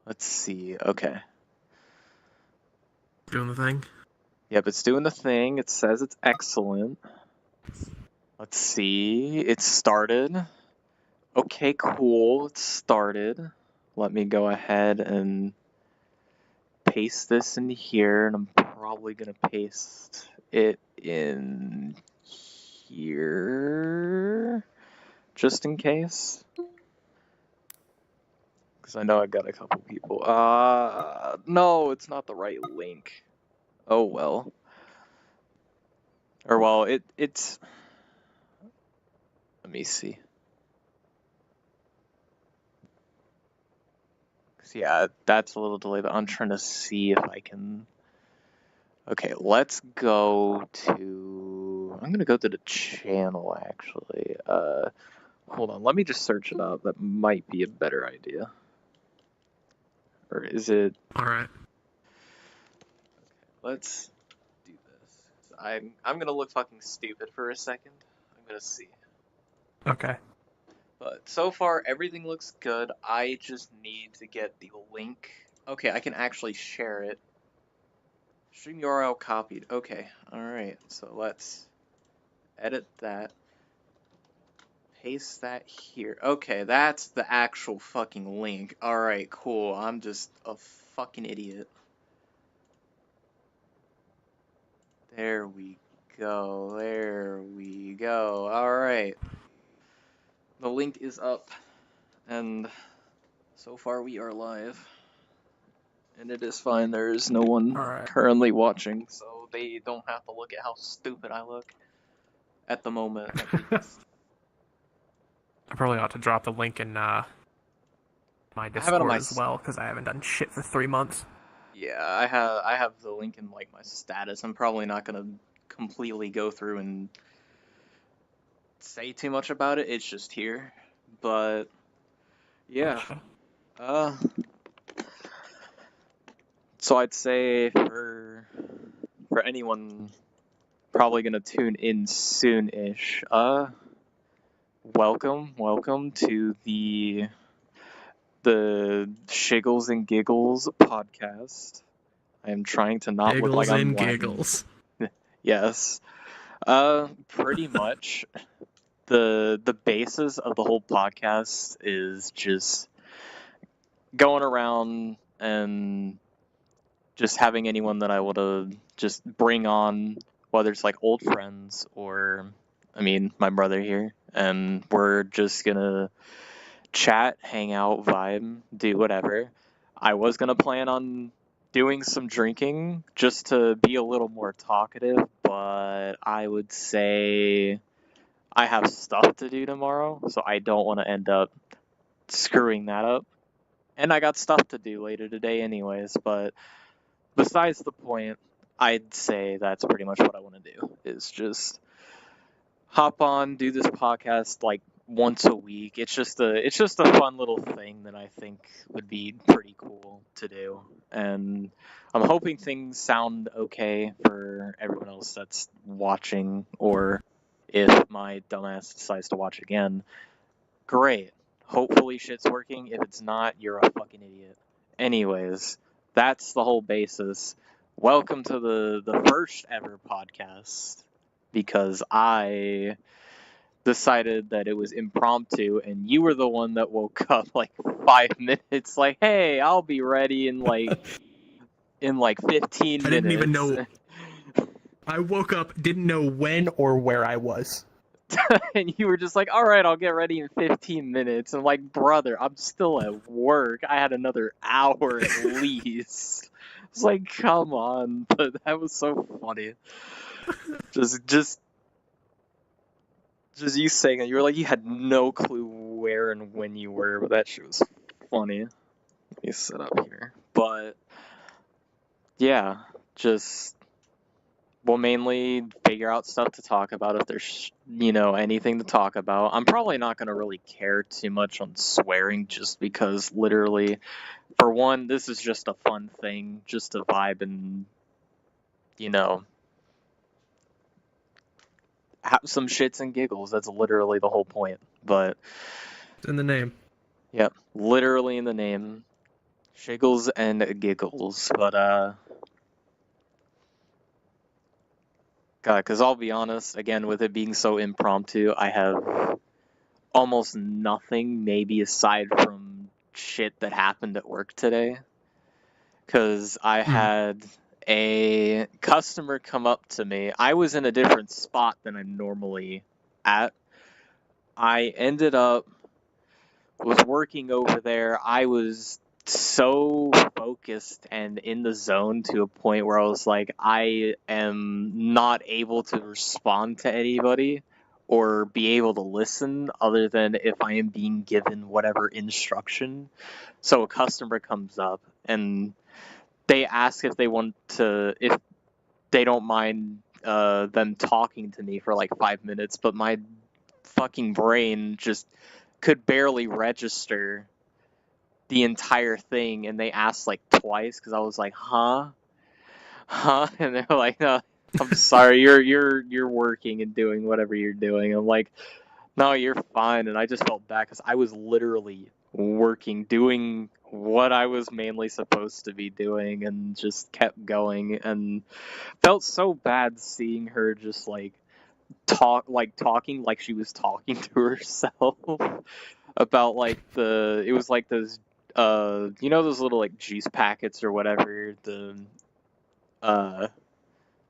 Let's see. Okay. Doing the thing. Yep, it's doing the thing. It says it's excellent. Let's see. It started. Okay, cool. It started. Let me go ahead and paste this in here, and I'm probably gonna paste it in here just in case. Because I know I got a couple people. No, it's not the right link. Oh well. Or well, it's. Let me see. Yeah, that's a little delayed, but I'm trying to see if I can. Okay, let's go to. I'm gonna go to the channel actually. Hold on, let me just search it up. That might be a better idea. Or is it? All right. Let's do this. I'm gonna look fucking stupid for a second. I'm gonna see. Okay. But so far everything looks good. I just need to get the link. Okay, I can actually share it. Stream URL copied. Okay, alright. So let's edit that. Paste that here. Okay, that's the actual fucking link. Alright, cool. I'm just a fucking idiot. There we go. There we go. Alright. The link is up. And so far we are live. And it is fine. There is no one currently watching, so they don't have to look at how stupid I look. At the moment, at least. I probably ought to drop the link in my Discord as well, because I haven't done shit for 3 months. Yeah, I have the link in like my status. I'm probably not gonna completely go through and say too much about it. It's just here, but yeah. Gotcha. So I'd say for anyone probably gonna tune in soon-ish. Welcome to the Shiggles and Giggles podcast. I am trying to not look like I'm laughing. Giggles. Yes. Pretty much the basis of the whole podcast is just going around and just having anyone that I want to just bring on, whether it's like old friends or, I mean, my brother here, and we're just gonna chat, hang out, vibe, do whatever. I was gonna plan on doing some drinking just to be a little more talkative, but I would say I have stuff to do tomorrow, so I don't want to end up screwing that up. And I got stuff to do later today anyways, but besides the point, I'd say that's pretty much what I want to do, is just hop on, do this podcast like once a week. It's just a fun little thing that I think would be pretty cool to do. And I'm hoping things sound okay for everyone else that's watching, or if my dumbass decides to watch again, great. Hopefully shit's working. If it's not, you're a fucking idiot. Anyways, that's the whole basis. Welcome to the first ever podcast, because I decided that it was impromptu and you were the one that woke up like 5 minutes like, hey, I'll be ready in like 15 minutes. I didn't even know. I woke up, didn't know when or where I was. And you were just like, all right, I'll get ready in 15 minutes. And I'm like, brother, I'm still at work. I had another hour at least. It's like, come on. But that was so funny. Just you saying it. You were like, you had no clue where and when you were, but that shit was funny. Let me sit up here. But yeah, just we'll mainly figure out stuff to talk about if there's, anything to talk about. I'm probably not going to really care too much on swearing, just because literally, for one, this is just a fun thing, just to vibe and, have some shits and giggles. That's literally the whole point. But it's in the name. Yep, literally in the name. Shiggles and Giggles, but God, because I'll be honest, again, with it being so impromptu, I have almost nothing, maybe aside from shit that happened at work today. Because I had a customer come up to me. I was in a different spot than I'm normally at. I ended up was working over there. I was so focused and in the zone to a point where I was like, I am not able to respond to anybody or be able to listen other than if I am being given whatever instruction. So a customer comes up and they ask if they want to, if they don't mind them talking to me for like 5 minutes, but my fucking brain just could barely register the entire thing, and they asked like twice because I was like, huh, and they're like, no, I'm sorry, you're working and doing whatever you're doing. I'm like, no, you're fine, and I just felt bad because I was literally working, doing what I was mainly supposed to be doing, and just kept going, and felt so bad seeing her just like talking like she was talking to herself about like it was like those you know those little like juice packets or whatever, I'm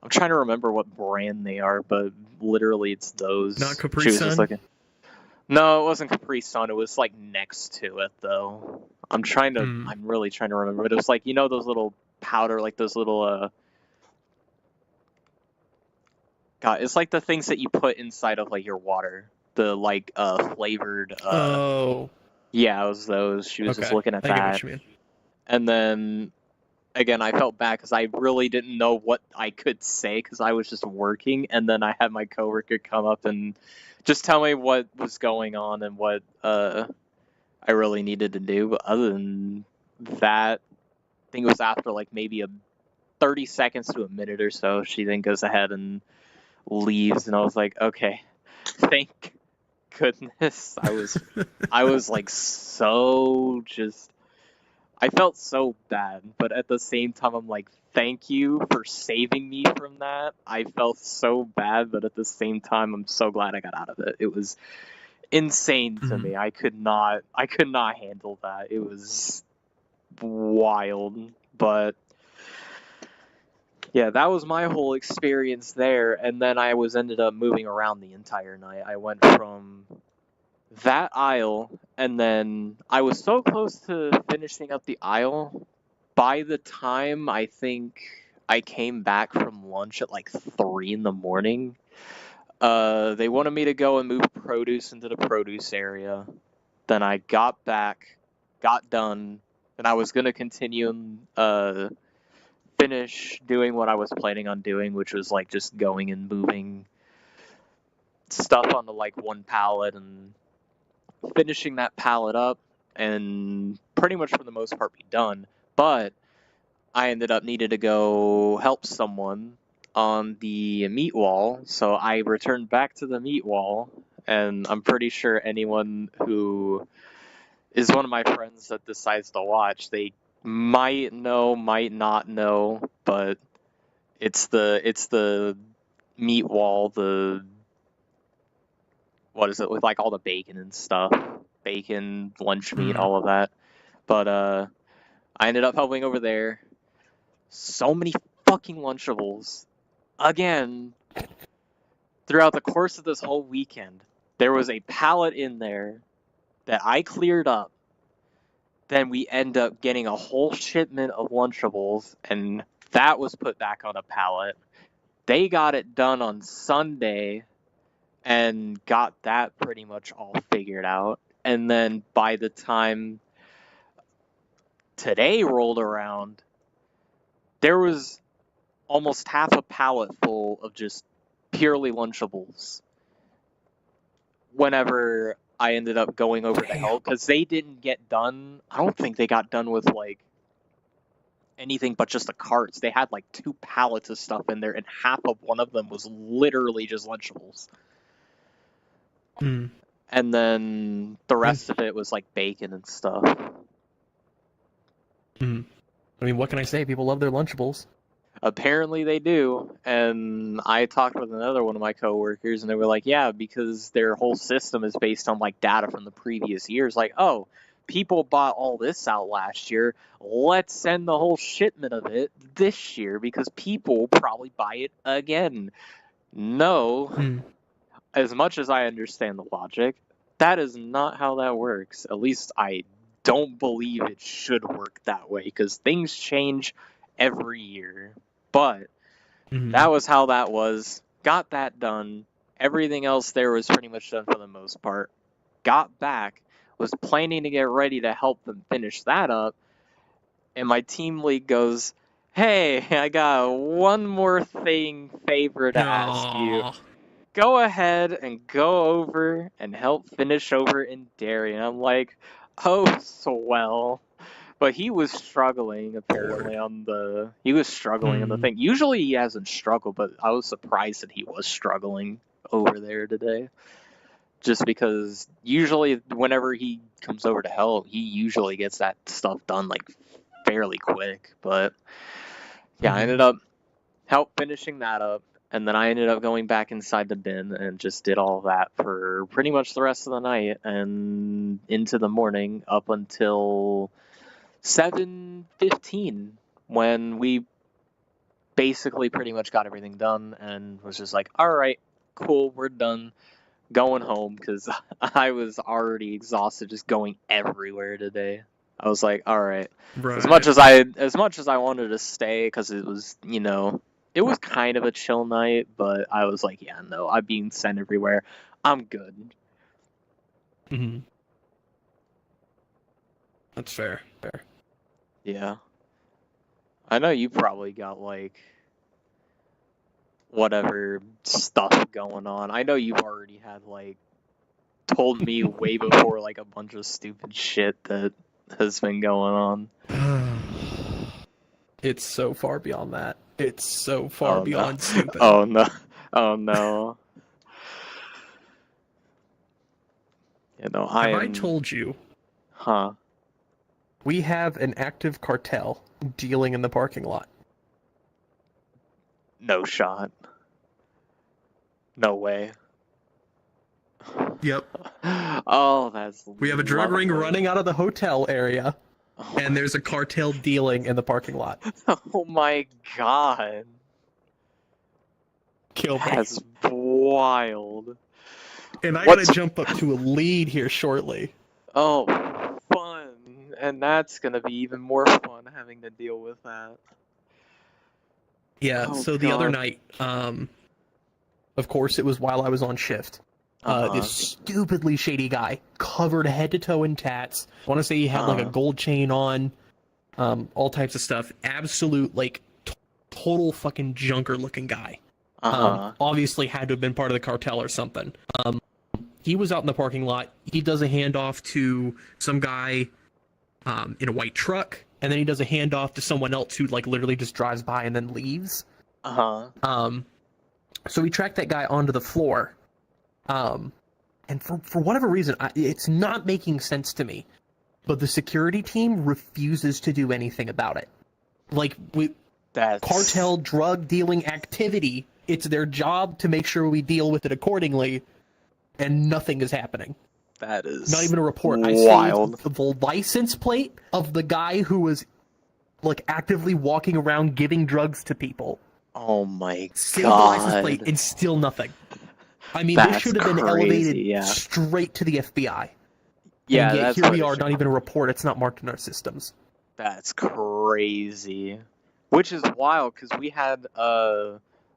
trying to remember what brand they are, but literally it's those. Not Capri She was just Sun? like, no, it wasn't Capri Sun, it was like next to it though. I'm really trying to remember, but it was like, you know those little powder, like those little God, it's like the things that you put inside of like your water. The like flavored Oh, yeah, it was those. She was just okay. looking at I get what that. you mean. And then again, I felt bad because I really didn't know what I could say because I was just working. And then I had my coworker come up and just tell me what was going on and what I really needed to do. But other than that, I think it was after like maybe a 30 seconds to a minute or so, she then goes ahead and leaves, and I was like, okay, thank goodness. I was like so just I felt so bad, but at the same time I'm like, thank you for saving me from that. I felt so bad, but at the same time I'm so glad I got out of it. It was insane to me. I could not handle that. It was wild, but yeah, that was my whole experience there, and then I was ended up moving around the entire night. I went from that aisle, and then I was so close to finishing up the aisle. By the time I think I came back from lunch at like 3 in the morning, they wanted me to go and move produce into the produce area. Then I got back, got done, and I was gonna continue and finish doing what I was planning on doing, which was like just going and moving stuff onto like one pallet and finishing that pallet up and pretty much for the most part be done. But I ended up needing to go help someone on the meat wall, so I returned back to the meat wall, and I'm pretty sure anyone who is one of my friends that decides to watch, they might know, might not know, but it's the meat wall, the what is it with like all the bacon and stuff, bacon, lunch meat, all of that. But I ended up helping over there. So many fucking Lunchables. Again, throughout the course of this whole weekend, there was a pallet in there that I cleared up. Then we end up getting a whole shipment of Lunchables, and that was put back on a pallet. They got it done on Sunday and got that pretty much all figured out. And then by the time today rolled around, there was almost half a pallet full of just purely Lunchables. Whenever I ended up going over to help, because they didn't get done, I don't think they got done with like anything but just the carts. They had like 2 pallets of stuff in there, and half of one of them was literally just Lunchables. And then the rest of it was like bacon and stuff. I mean, what can I say? People love their Lunchables. Apparently they do, and I talked with another one of my coworkers, and they were like, yeah, because their whole system is based on, like, data from the previous years. Like, oh, people bought all this out last year, let's send the whole shipment of it this year, because people will probably buy it again. No, as much as I understand the logic, that is not how that works. At least I don't believe it should work that way, because things change every year. But that was how that was. Got that done. Everything else there was pretty much done for the most part. Got back, was planning to get ready to help them finish that up, and my team lead goes, hey, I got one more favor to ask you. Go ahead and go over and help finish over in dairy. And I'm like, oh, swell. But he was struggling apparently on the thing. Usually he hasn't struggled, but I was surprised that he was struggling over there today. Just because usually whenever he comes over to help, he usually gets that stuff done like fairly quick. But yeah, I ended up finishing that up, and then I ended up going back inside the bin and just did all that for pretty much the rest of the night and into the morning up until 7:15 when we basically pretty much got everything done and was just like, all right, cool, we're done, going home, because I was already exhausted just going everywhere today. I was like, all right. As much as I wanted to stay, because it was, it was kind of a chill night, but I was like, yeah, no, I'm being sent everywhere. I'm good. That's fair. Yeah. I know you probably got, like, whatever stuff going on. I know you've already had, like, told me way before, like, a bunch of stupid shit that has been going on. It's so far beyond that. It's so far beyond stupid. Oh, no. Oh, no. I told you? Huh? We have an active cartel dealing in the parking lot. No shot. No way. Yep. Oh, that's We have a drug ring running out of the hotel area, and there's a cartel dealing in the parking lot. Oh my god. Kill me. That's wild. And I gotta jump up to a lead here shortly. Oh, fun. And that's gonna be even more fun having to deal with that. Yeah, so the other night, of course, it was while I was on shift. This stupidly shady guy, covered head to toe in tats. I want to say he had like a gold chain on, all types of stuff. Absolute, like, total fucking junker looking guy. Obviously had to have been part of the cartel or something. He was out in the parking lot. He does a handoff to some guy in a white truck, and then he does a handoff to someone else who, like, literally just drives by and then leaves. So we tracked that guy onto the floor. And for whatever reason, it's not making sense to me, but the security team refuses to do anything about it. Like, cartel drug dealing activity, it's their job to make sure we deal with it accordingly, and nothing is happening. That is not even a report. Wild. I saved the license plate of the guy who was, like, actively walking around giving drugs to people. Oh my god. Saved the license plate, and still nothing. I mean, this should have been elevated straight to the FBI. Yeah, and yet here we are, not even a report. It's not marked in our systems. That's crazy. Which is wild, because we had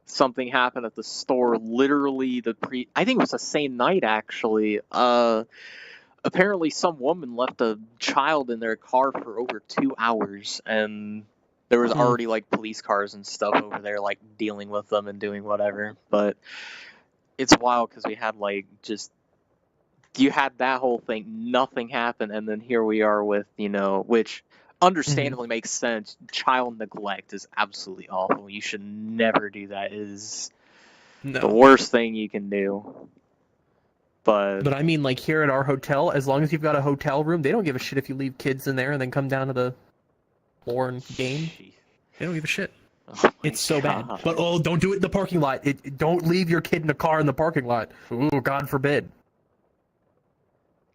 something happen at the store literally I think it was the same night, actually. Apparently some woman left a child in their car for over 2 hours, and there was already, like, police cars and stuff over there, like, dealing with them and doing whatever. But it's wild, because we had, like, you had that whole thing, nothing happened, and then here we are with, which understandably makes sense. Child neglect is absolutely awful. You should never do that. It is the worst thing you can do. But I mean, like, here at our hotel, as long as you've got a hotel room, they don't give a shit if you leave kids in there and then come down to the born game. They don't give a shit. Oh It's so bad. God. But don't do it in the parking lot. Don't leave your kid in a car in the parking lot. Ooh, God forbid.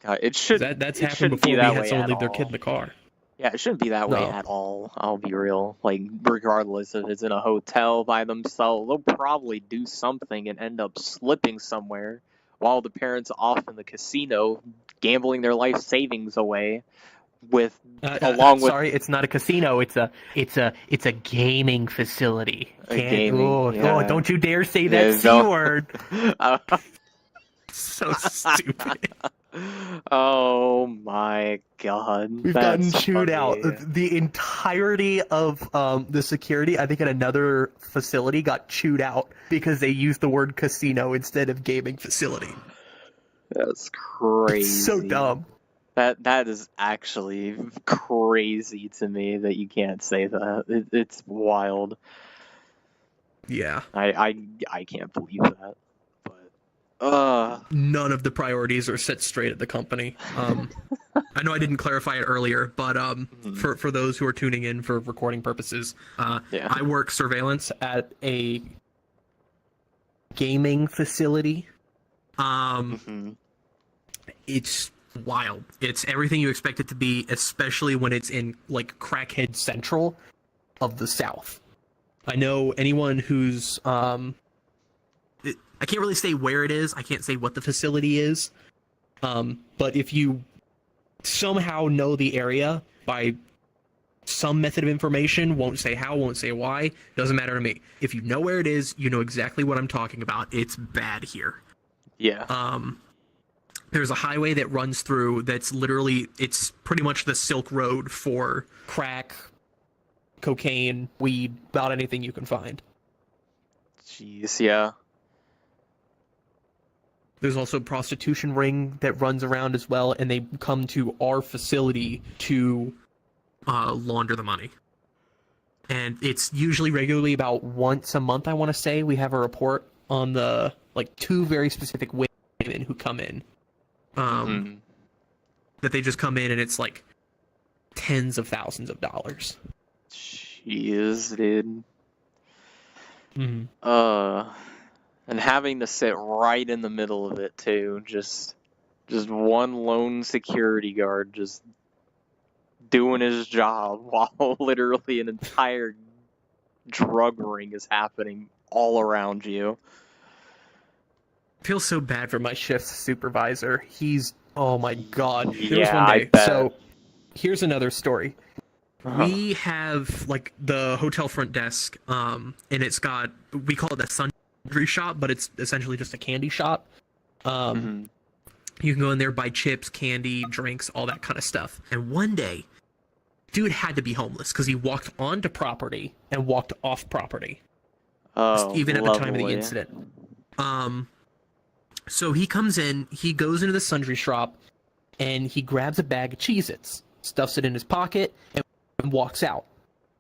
God, it should. That's it happened shouldn't before be we that had way someone at leave their all. kid in the car. Yeah, it shouldn't be that way No. at all. I'll be real. Like, regardless if it's in a hotel by themselves, they'll probably do something and end up slipping somewhere while the parents off in the casino gambling their life savings away with along with Sorry, it's not a casino. It's a gaming facility. a gaming. Yeah. Don't you dare say Yeah, that C word. Uh, So stupid. oh my God. We've That's gotten chewed out. funny. The entirety of the security, I think, at another facility got chewed out because they used the word casino instead of gaming facility. That's crazy. It's so dumb. That is actually crazy to me that you can't say that. It's wild. Yeah. I can't believe that. But None of the priorities are set straight at the company. I know I didn't clarify it earlier, but for those who are tuning in for recording purposes, yeah. I work surveillance at a gaming facility. It's wild. It's everything you expect it to be, especially when it's in like crackhead central of the South. I know anyone who's I can't really say where it is. I can't say what the facility is. But if you somehow know the area by some method of information, won't say how, won't say why, doesn't matter to me. If you know where it is, you know exactly what I'm talking about. It's bad here. Yeah. There's a highway that runs through that's literally, it's pretty much the Silk Road for crack, cocaine, weed, about anything you can find. Jeez, yeah. There's also a prostitution ring that runs around as well, and they come to our facility to launder the money. And it's usually regularly about once a month, I want to say, we have a report on the, like, two very specific women who come in. That they just come in and it's like tens of thousands of dollars. Jeez, dude. Mm-hmm. And having to sit right in the middle of it too, just one lone security guard just doing his job while literally an entire drug ring is happening all around you. I feel so bad for my shift supervisor. He's, oh my God. There was Yeah, one I day. bet. So here's another story. We have like the hotel front desk, and it's got, we call it the sundry shop, but it's essentially just a candy shop. You can go in there, buy chips, candy, drinks, all that kind of stuff. And one day, dude had to be homeless because he walked onto property and walked off property. Oh, even at the time of the lovely. incident. So he comes in, he goes into the sundry shop, and he grabs a bag of Cheez-Its, stuffs it in his pocket, and walks out.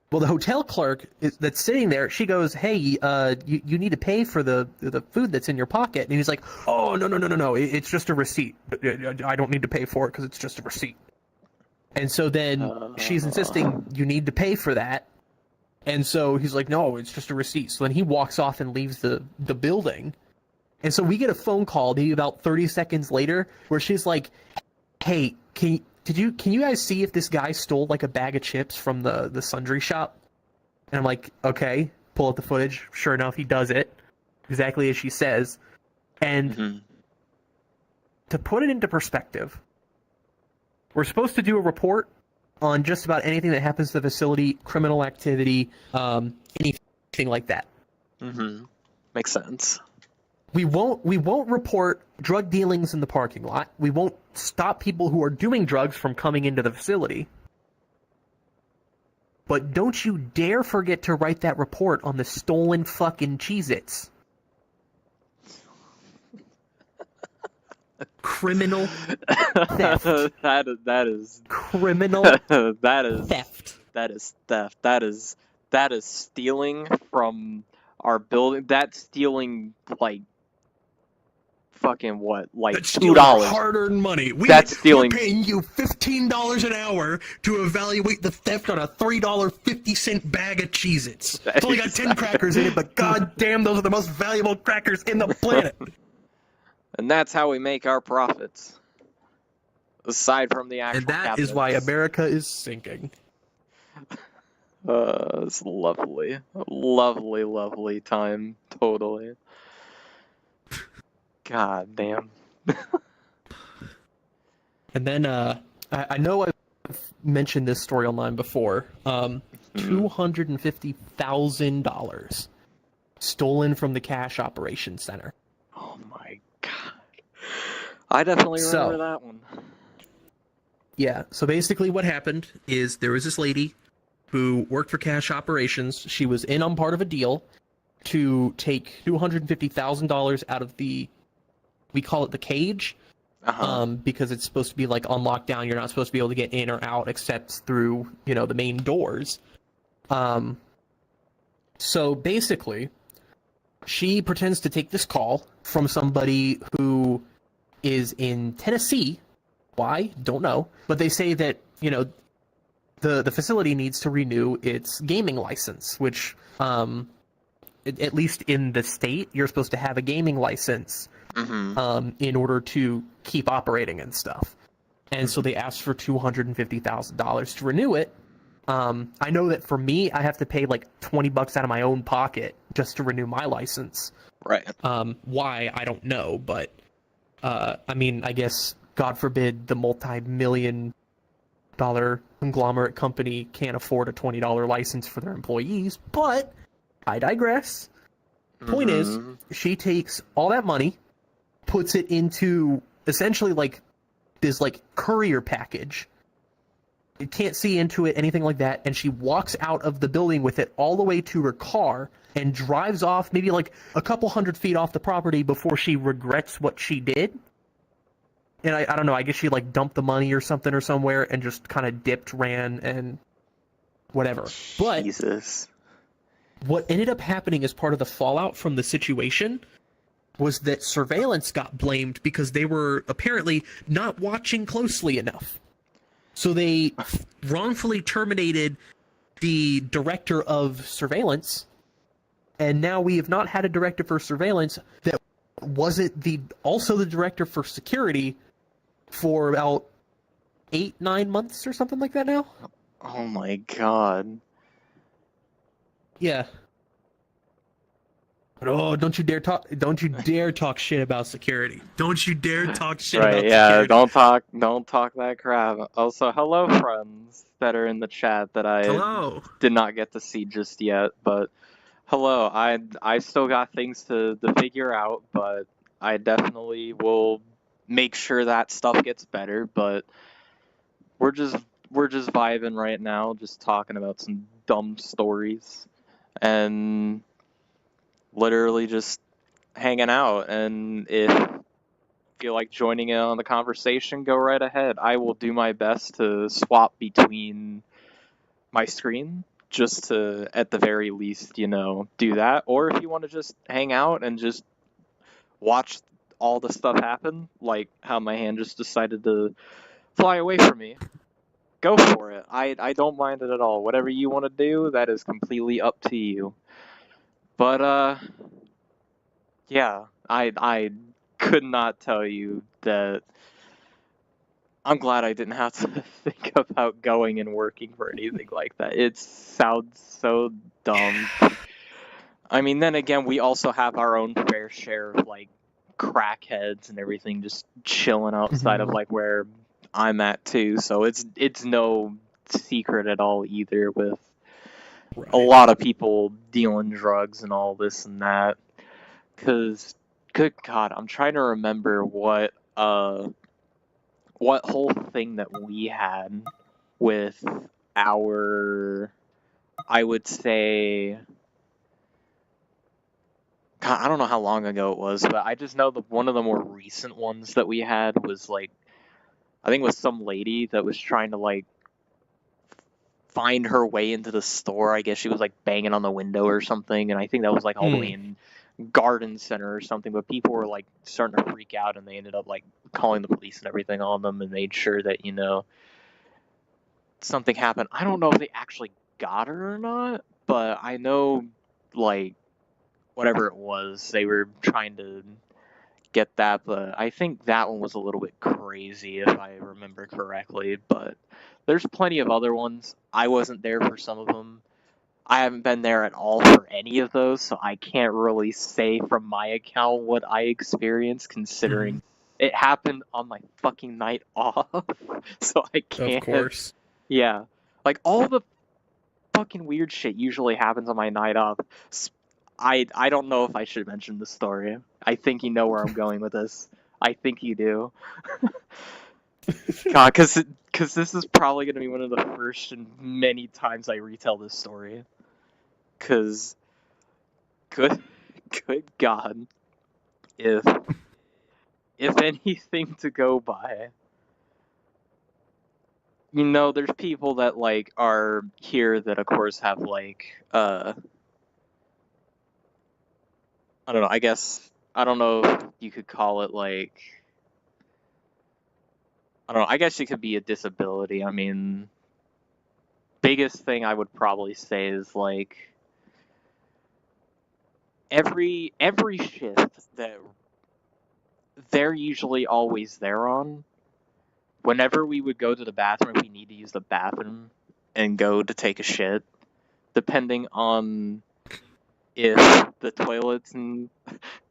Well, the hotel clerk that's sitting there, she goes, "Hey, you need to pay for the food that's in your pocket." And he's like, "Oh, no, it's just a receipt. I don't need to pay for it because it's just a receipt." And so then she's insisting, "You need to pay for that." And so he's like, "No, it's just a receipt." So then he walks off and leaves the building. And so we get a phone call maybe about 30 seconds later where she's like, "Hey, can you guys see if this guy stole like a bag of chips from the sundry shop?" And I'm like, "Okay." Pull up the footage. Sure enough, he does it. Exactly as she says. And to put it into perspective, we're supposed to do a report on just about anything that happens to the facility, criminal activity, anything like that. Makes sense. We won't report drug dealings in the parking lot. We won't stop people who are doing drugs from coming into the facility. But don't you dare forget to write that report on the stolen fucking Cheez-Its. Criminal theft. That is criminal that is theft. That is theft. That is stealing from our building. That's stealing like fucking what, like That's $2. stealing our hard-earned money. That's stealing. We're paying you $15 an hour to evaluate the theft on a $3.50 bag of Cheez-Its. It's only got 10 crackers in it, but goddamn, those are the most valuable crackers in the planet. And that's how we make our profits. Aside from the actual And that cabinets. is why America is sinking. It's lovely. Lovely, lovely time. Totally. God damn. And then, I know I've mentioned this story online before. $250,000 stolen from the cash operations center. Oh my god. I definitely remember that one. Yeah, so basically what happened is there was this lady who worked for cash operations. She was in on part of a deal to take $250,000 out of the, we call it the cage, because it's supposed to be like on lockdown. You're not supposed to be able to get in or out except through, the main doors. So basically, she pretends to take this call from somebody who is in Tennessee. Why? Don't know. But they say that, the facility needs to renew its gaming license, which, at least in the state, you're supposed to have a gaming license in order to keep operating and stuff. And so they asked for $250,000 to renew it. I know that for me, I have to pay like $20 out of my own pocket just to renew my license. Right. Why? I don't know, but I mean, I guess, God forbid, the multi-million-dollar conglomerate company can't afford a $20 license for their employees, but I digress. Point is, she takes all that money, puts it into essentially like this like courier package. You can't see into it, anything like that, and she walks out of the building with it all the way to her car and drives off maybe like a couple hundred feet off the property before she regrets what she did. And I don't know, I guess she like dumped the money or something or somewhere and just kind of dipped, ran, and whatever. But Jesus. What ended up happening as part of the fallout from the situation was that surveillance got blamed because they were apparently not watching closely enough. So they wrongfully terminated the director of surveillance, and now we have not had a director for surveillance that wasn't also the director for security for about 8-9 months or something like that now. Oh my god. Yeah. But don't you dare talk shit about security. Don't you dare talk shit about security. Right, yeah, don't talk that crap. Also, hello friends that are in the chat that I did not get to see just yet, but hello. I still got things to figure out, but I definitely will make sure that stuff gets better, but we're just vibing right now, just talking about some dumb stories and literally just hanging out. And if you feel like joining in on the conversation, go right ahead. I will do my best to swap between my screen just to, at the very least, do that. Or if you want to just hang out and just watch all the stuff happen, like how my hand just decided to fly away from me, go for it. I don't mind it at all. Whatever you want to do, that is completely up to you. But yeah, I could not tell you that I'm glad I didn't have to think about going and working for anything like that. It sounds so dumb. I mean, then again, we also have our own fair share of like crackheads and everything just chilling outside of like where I'm at too. So it's no secret at all either with a lot of people dealing drugs and all this and that. Cause good God, I'm trying to remember what whole thing that we had with our, I would say, God, I don't know how long ago it was, but I just know that one of the more recent ones that we had was like, I think it was some lady that was trying to like find her way into the store. I guess she was like banging on the window or something, and I think that was like all the way in garden center or something, but people were like starting to freak out, and they ended up like calling the police and everything on them, and made sure that, you know, something happened. I don't know if they actually got her or not, but I know, like, whatever it was, they were trying to get that, but I think that one was a little bit crazy if I remember correctly, but there's plenty of other ones. I wasn't there for some of them. I haven't been there at all for any of those, so I can't really say from my account what I experienced, considering it happened on my fucking night off, so I can't. Of course. Yeah. Like, all the fucking weird shit usually happens on my night off. I don't know if I should mention the story. I think you know where I'm going with this. I think you do. God, because this is probably going to be one of the first and many times I retell this story. Because, good God, if anything to go by, you know, there's people that, like, are here that, of course, have, like, I don't know, I guess, I don't know if you could call it, like, I don't know, I guess it could be a disability. I mean, biggest thing I would probably say is, like, every shift that they're usually always there on, whenever we would go to the bathroom, if we need to use the bathroom and go to take a shit, depending on if the toilets, and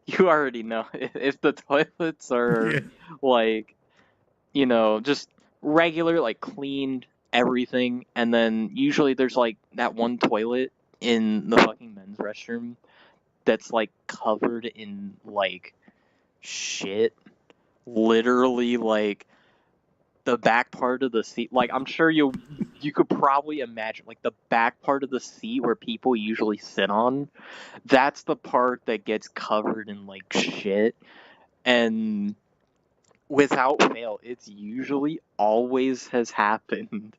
you already know, if the toilets are, like, you know, just regular, like, cleaned everything, and then usually there's, like, that one toilet in the fucking men's restroom that's, like, covered in, like, shit. Literally, like, the back part of the seat, like, I'm sure you could probably imagine, like, the back part of the seat where people usually sit on, that's the part that gets covered in, like, shit. And without fail, it's usually always has happened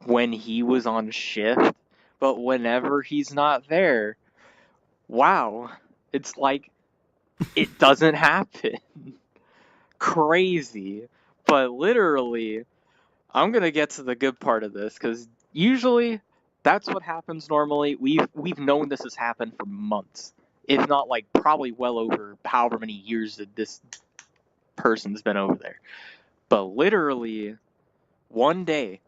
when he was on shift, but whenever he's not there, wow, it's like it doesn't happen. Crazy. But literally, I'm gonna get to the good part of this, because usually that's what happens normally. We've known this has happened for months, if not, like, probably well over however many years that this person's been over there. But literally, one day,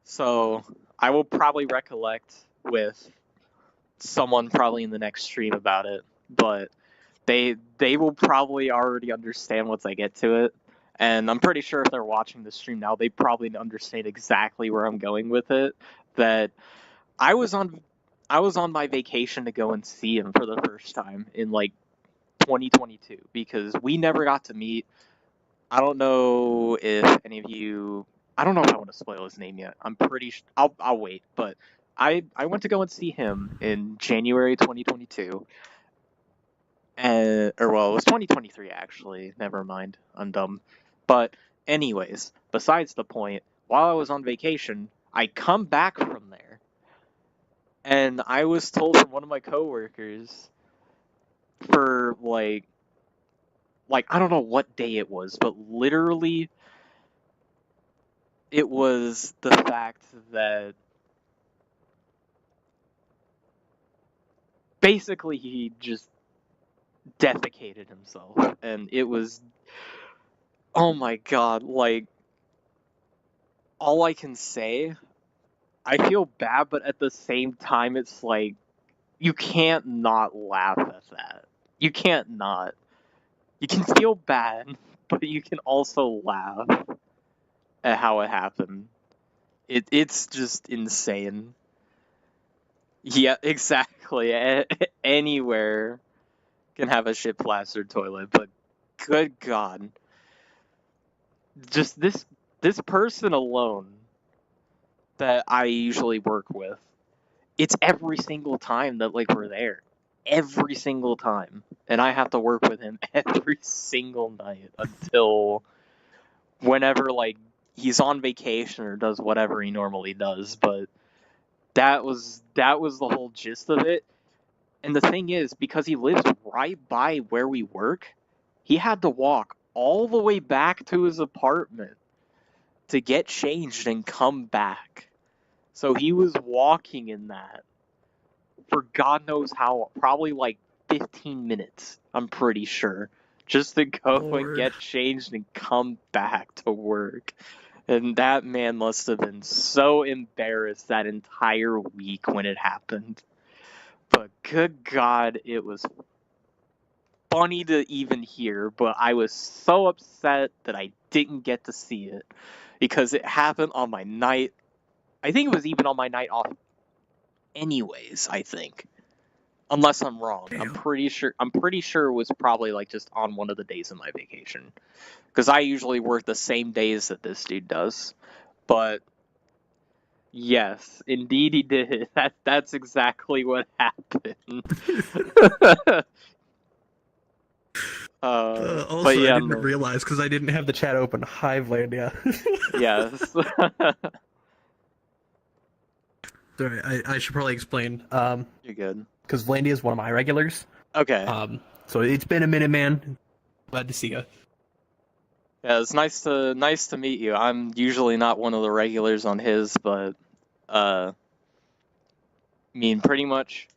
so I will probably recollect with someone probably in the next stream about it, but they will probably already understand once I get to it. And I'm pretty sure if they're watching the stream now, they probably understand exactly where I'm going with it. That I was on my vacation to go and see him for the first time in, like, 2022, because we never got to meet. I don't know if any of you. I don't know if I want to spoil his name yet. I'm pretty. I'll wait. But I went to go and see him in January 2022. Or, well, it was 2023 actually. Never mind. I'm dumb. But anyways, besides the point. While I was on vacation, I come back from there, and I was told from one of my coworkers for, like, I don't know what day it was, but literally it was the fact that basically he just defecated himself, and it was, oh my god, like, all I can say, I feel bad, but at the same time, it's like, you can't not laugh at that. You can't not. You can feel bad, but you can also laugh at how it happened. It's just insane. Yeah, exactly. Anywhere can have a shit plastered toilet, but good God. Just this person alone that I usually work with, it's every single time that, like, we're there. Every single time. And I have to work with him every single night until whenever, like, he's on vacation or does whatever he normally does. But that was the whole gist of it. And the thing is, because he lives right by where we work, he had to walk all the way back to his apartment to get changed and come back. So he was walking in that for God knows how, probably like 15 minutes, I'm pretty sure, just to go and get changed and come back to work. And that man must have been so embarrassed that entire week when it happened. But good God, it was funny to even hear, but I was so upset that I didn't get to see it because it happened on my night. I think it was even on my night off anyways, I think. Unless I'm wrong. Damn. I'm pretty sure it was probably like just on one of the days of my vacation. Cuz I usually work the same days that this dude does. But yes, indeed he did. That's exactly what happened. Also, but yeah, I didn't realize because I didn't have the chat open. Hi, Vlandia. Yes. Sorry, I should probably explain. You're good. Because Vlandia is one of my regulars. Okay. So it's been a minute, man. Glad to see you. Yeah, it's nice to meet you. I'm usually not one of the regulars on his, but I mean, pretty much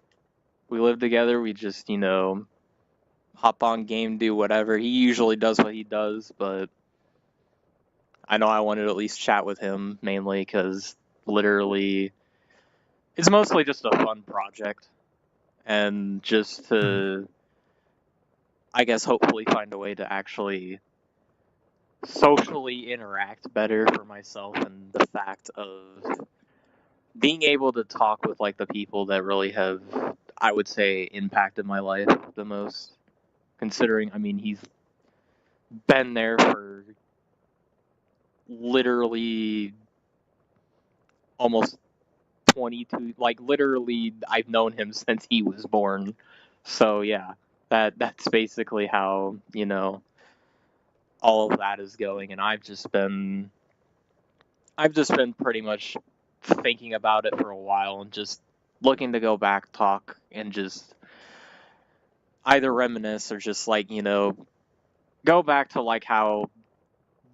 we live together. We just, hop on game, do whatever. He usually does what he does, but I know I wanted to at least chat with him mainly because literally it's mostly just a fun project and just to, I guess, hopefully find a way to actually socially interact better for myself, and the fact of being able to talk with like the people that really have, I would say, impacted my life the most, considering, I mean, he's been there for literally almost 22, like literally I've known him since he was born. So yeah, that's basically how, all of that is going, and I've just been pretty much thinking about it for a while and just looking to go back, talk, and just either reminisce or just like, go back to like how,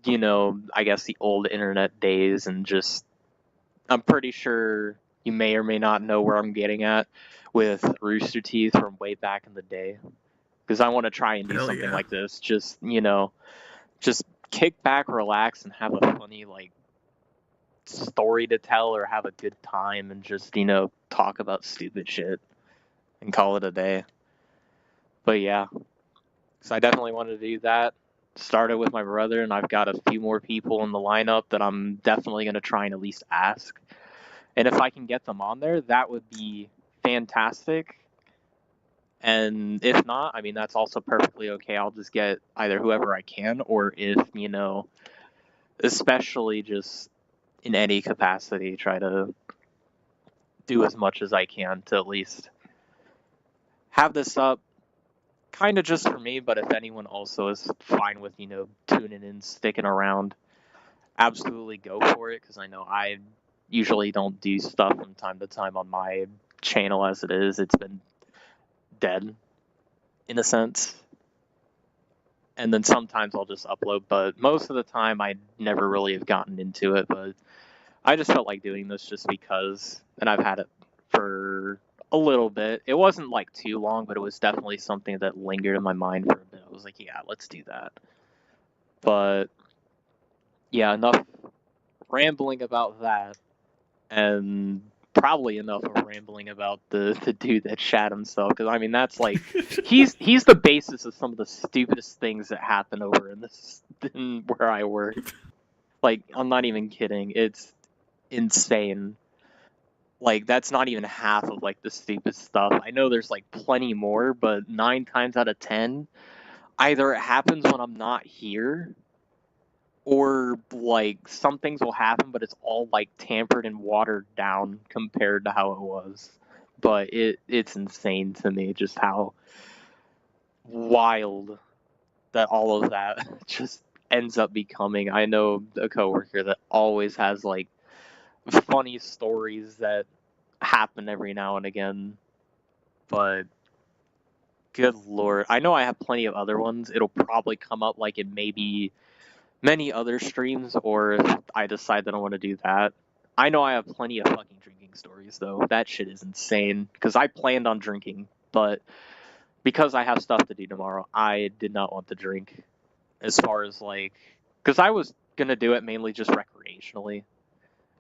I guess the old internet days, and just, I'm pretty sure you may or may not know where I'm getting at with Rooster Teeth from way back in the day. Because I want to try and do something like this. Just, just kick back, relax, and have a funny, like, story to tell or have a good time and just, talk about stupid shit and call it a day. But yeah, so I definitely wanted to do that. Started with my brother, and I've got a few more people in the lineup that I'm definitely going to try and at least ask. And if I can get them on there, that would be fantastic. And if not, I mean, that's also perfectly okay. I'll just get either whoever I can, or if, especially just in any capacity, try to do as much as I can to at least have this up kind of just for me. But if anyone also is fine with, tuning in, sticking around, absolutely go for it. Because I know I usually don't do stuff from time to time on my channel as it is. It's been dead in a sense. And then sometimes I'll just upload, but most of the time I never really have gotten into it. But I just felt like doing this just because, and I've had it for a little bit. It wasn't like too long, but it was definitely something that lingered in my mind for a bit. I was like, yeah, let's do that. But yeah, enough rambling about that, and probably enough of rambling about the dude that shat himself, because I mean that's like he's the basis of some of the stupidest things that happen over in where I work. Like, I'm not even kidding. It's insane. Like, that's not even half of like the stupid stuff. I know there's like plenty more, but 9 times out of 10, either it happens when I'm not here, or like some things will happen, but it's all like tampered and watered down compared to how it was. But it's insane to me just how wild that all of that just ends up becoming. I know a coworker that always has like funny stories that happen every now and again, but Good lord. I know I have plenty of other ones. It'll probably come up like in maybe many other streams, or if I decide that I want to do that. I know I have plenty of fucking drinking stories, though. That shit is insane. Because I planned on drinking, but because I have stuff to do tomorrow, I did not want to drink. As far as, like... Because I was going to do it mainly just recreationally.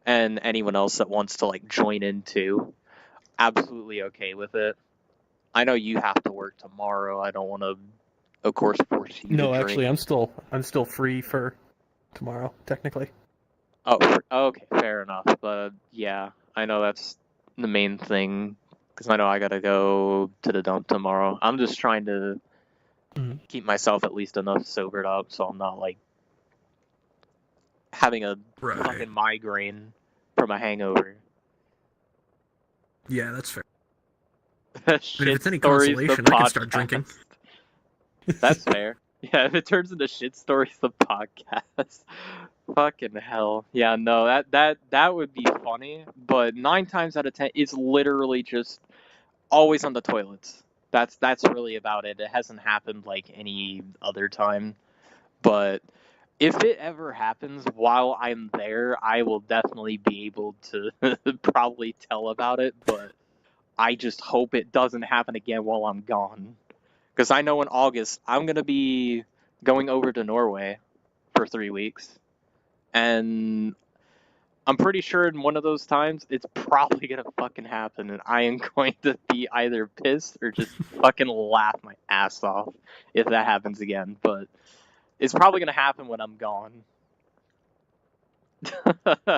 And anyone else that wants to, like, join in, too. Absolutely okay with it. I know you have to work tomorrow. I don't want to, of course, force you to drink. No, actually, I'm still free for tomorrow, technically. Oh, okay, fair enough. But yeah, I know that's the main thing, because I know I gotta go to the dump tomorrow. I'm just trying to keep myself at least enough sobered up so I'm not, like, having a fucking migraine from a hangover. Yeah, that's fair. If it's any consolation, I can start drinking. That's fair. Yeah, if it turns into shit stories, the podcast. Fucking hell. Yeah, no, that would be funny, but 9 times out of 10, it's literally just always on the toilets. That's really about it. It hasn't happened like any other time. But if it ever happens while I'm there, I will definitely be able to probably tell about it, but I just hope it doesn't happen again while I'm gone. Because I know in August, I'm going to be going over to Norway for 3 weeks. And I'm pretty sure in one of those times, it's probably going to fucking happen. And I am going to be either pissed or just fucking laugh my ass off if that happens again. But it's probably going to happen when I'm gone.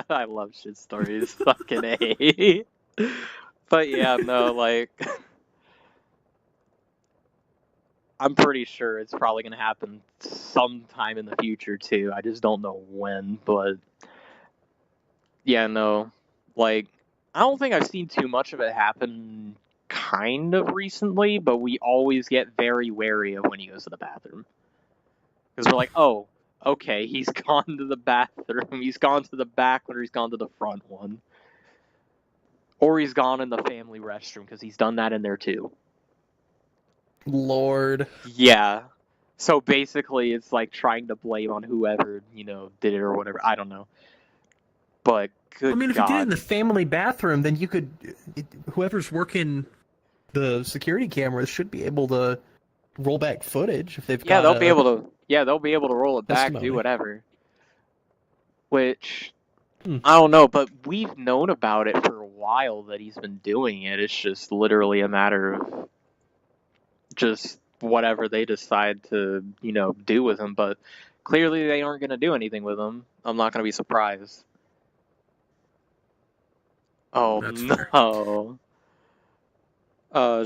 I love shit stories. Fucking A. But yeah, no, like... I'm pretty sure it's probably going to happen sometime in the future, too. I just don't know when, but... Yeah, no. Like, I don't think I've seen too much of it happen kind of recently, but we always get very wary of when he goes to the bathroom. Because we're like, oh, okay, he's gone to the bathroom. He's gone to the back one, or he's gone to the front one. Or he's gone in the family restroom, because he's done that in there, too. Lord. Yeah. So basically, it's like trying to blame on whoever, did it or whatever. I don't know. But good God. If you did it in the family bathroom, then you could... Whoever's working the security cameras should be able to roll back footage if they've got they'll be able to... Yeah, they'll be able to roll it back, testimony. do whatever. Which... I don't know, but we've known about it for a while that he's been doing it. It's just literally a matter of... just whatever they decide to, do with him, but clearly they aren't going to do anything with him. I'm not going to be surprised. Oh, That's no.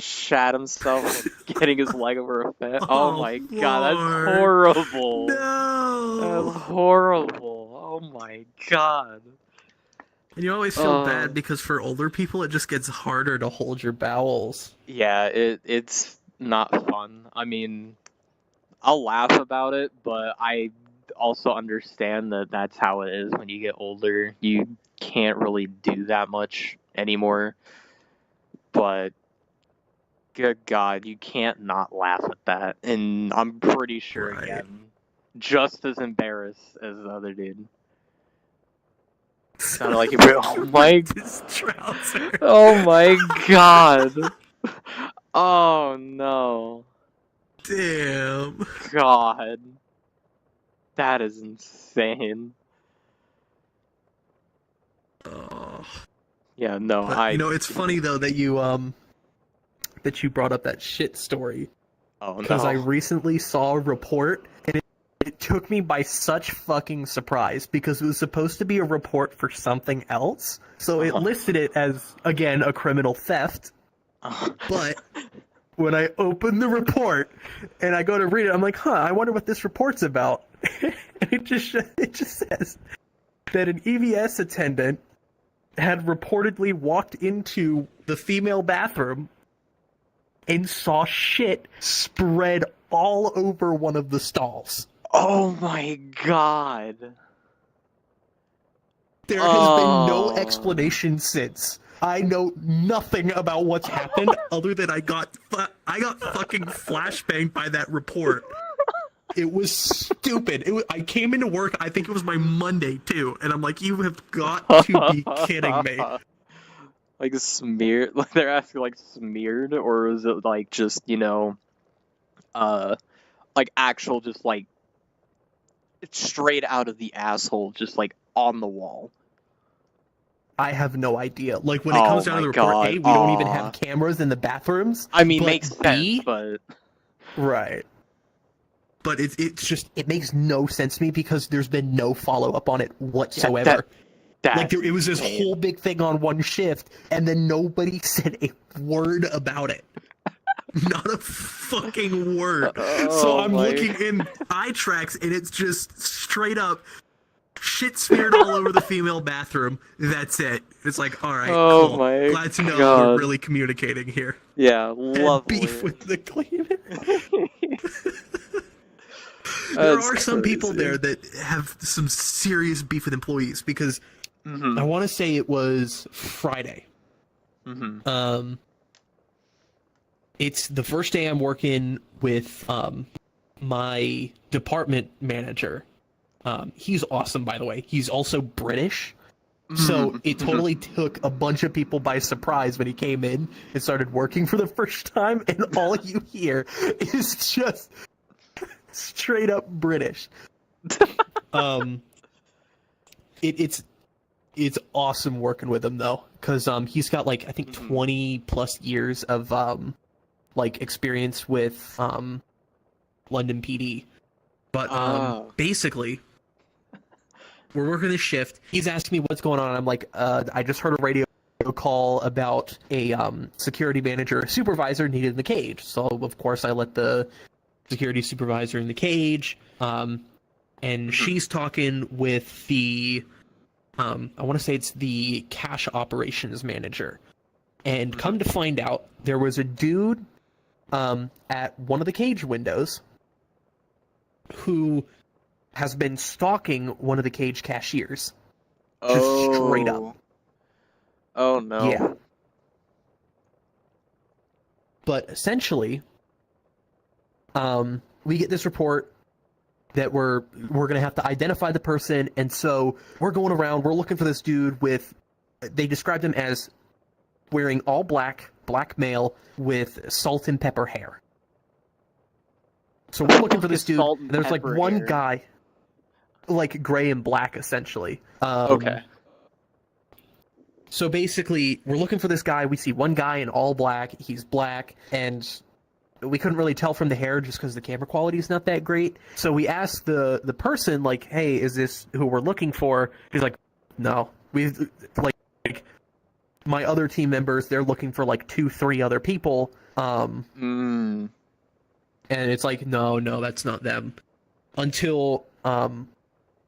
Shat himself getting his leg over a fence. Oh my God, that's horrible. No! That's horrible. Oh my God. And you always feel bad because for older people, it just gets harder to hold your bowels. Yeah, it's not fun. I mean, I'll laugh about it, but I also understand that that's how it is when you get older. You can't really do that much anymore. But good God, you can't not laugh at that. And I'm pretty sure, again, just as embarrassed as the other dude. Sounded like he went, oh my God. Oh no. Damn. God. That is insane. Oh. Yeah, no, but, it's funny though that you brought up that shit story. Oh no. Because I recently saw a report and it took me by such fucking surprise because it was supposed to be a report for something else. So it listed it as, again, a criminal theft. But when I open the report and I go to read it, I'm like, I wonder what this report's about. And it just says that an EVS attendant had reportedly walked into the female bathroom and saw shit spread all over one of the stalls. Oh my God. There has been no explanation since. I know nothing about what's happened. Other than I got fucking flashbanged by that report. It was stupid. I came into work, I think it was my Monday too, and I'm like, you have got to be kidding me. Like smeared? Like they're asking like smeared, or is it like just like actual just like straight out of the asshole, just like on the wall? I have no idea. Like when it comes down to the report, God. A, we don't even have cameras in the bathrooms. I mean, but makes sense, but right. But it's just it makes no sense to me because there's been no follow up on it whatsoever. Like it was this whole big thing on one shift, and then nobody said a word about it. Not a fucking word. So I'm looking in iTracks, and it's just straight up shit smeared all over the female bathroom. That's it. It's like, all right, cool. Glad to know we're really communicating here. Yeah, lovely. Beef with the cleaner. There are some people there that have some serious beef with employees because I want to say it was Friday. It's the first day I'm working with my department manager. He's awesome, by the way. He's also British. So it totally took a bunch of people by surprise when he came in and started working for the first time, and all you hear is just straight up British. It's awesome working with him though, because he's got like I think 20 plus years of like experience with London PD. But basically, we're working this shift. He's asking me what's going on. I'm like, I just heard a radio call about a security manager, a supervisor needed in the cage. So of course I let the security supervisor in the cage, and she's talking with the I want to say it's the cash operations manager. And come to find out, there was a dude at one of the cage windows who has been stalking one of the cage cashiers. Just straight up. Oh no. Yeah. But essentially, we get this report that we're gonna have to identify the person, and so we're going around, we're looking for this dude with, they described him as wearing all black male with salt and pepper hair. So we're looking for this dude, and there's like one guy, like gray and black essentially. Okay. So basically, we're looking for this guy, we see one guy in all black, he's black, and we couldn't really tell from the hair just because the camera quality is not that great. So we asked the person, like, hey, is this who we're looking for? He's like, no. We've, like my other team members, they're looking for, like, 2-3 other people. And it's like, no, that's not them. Until the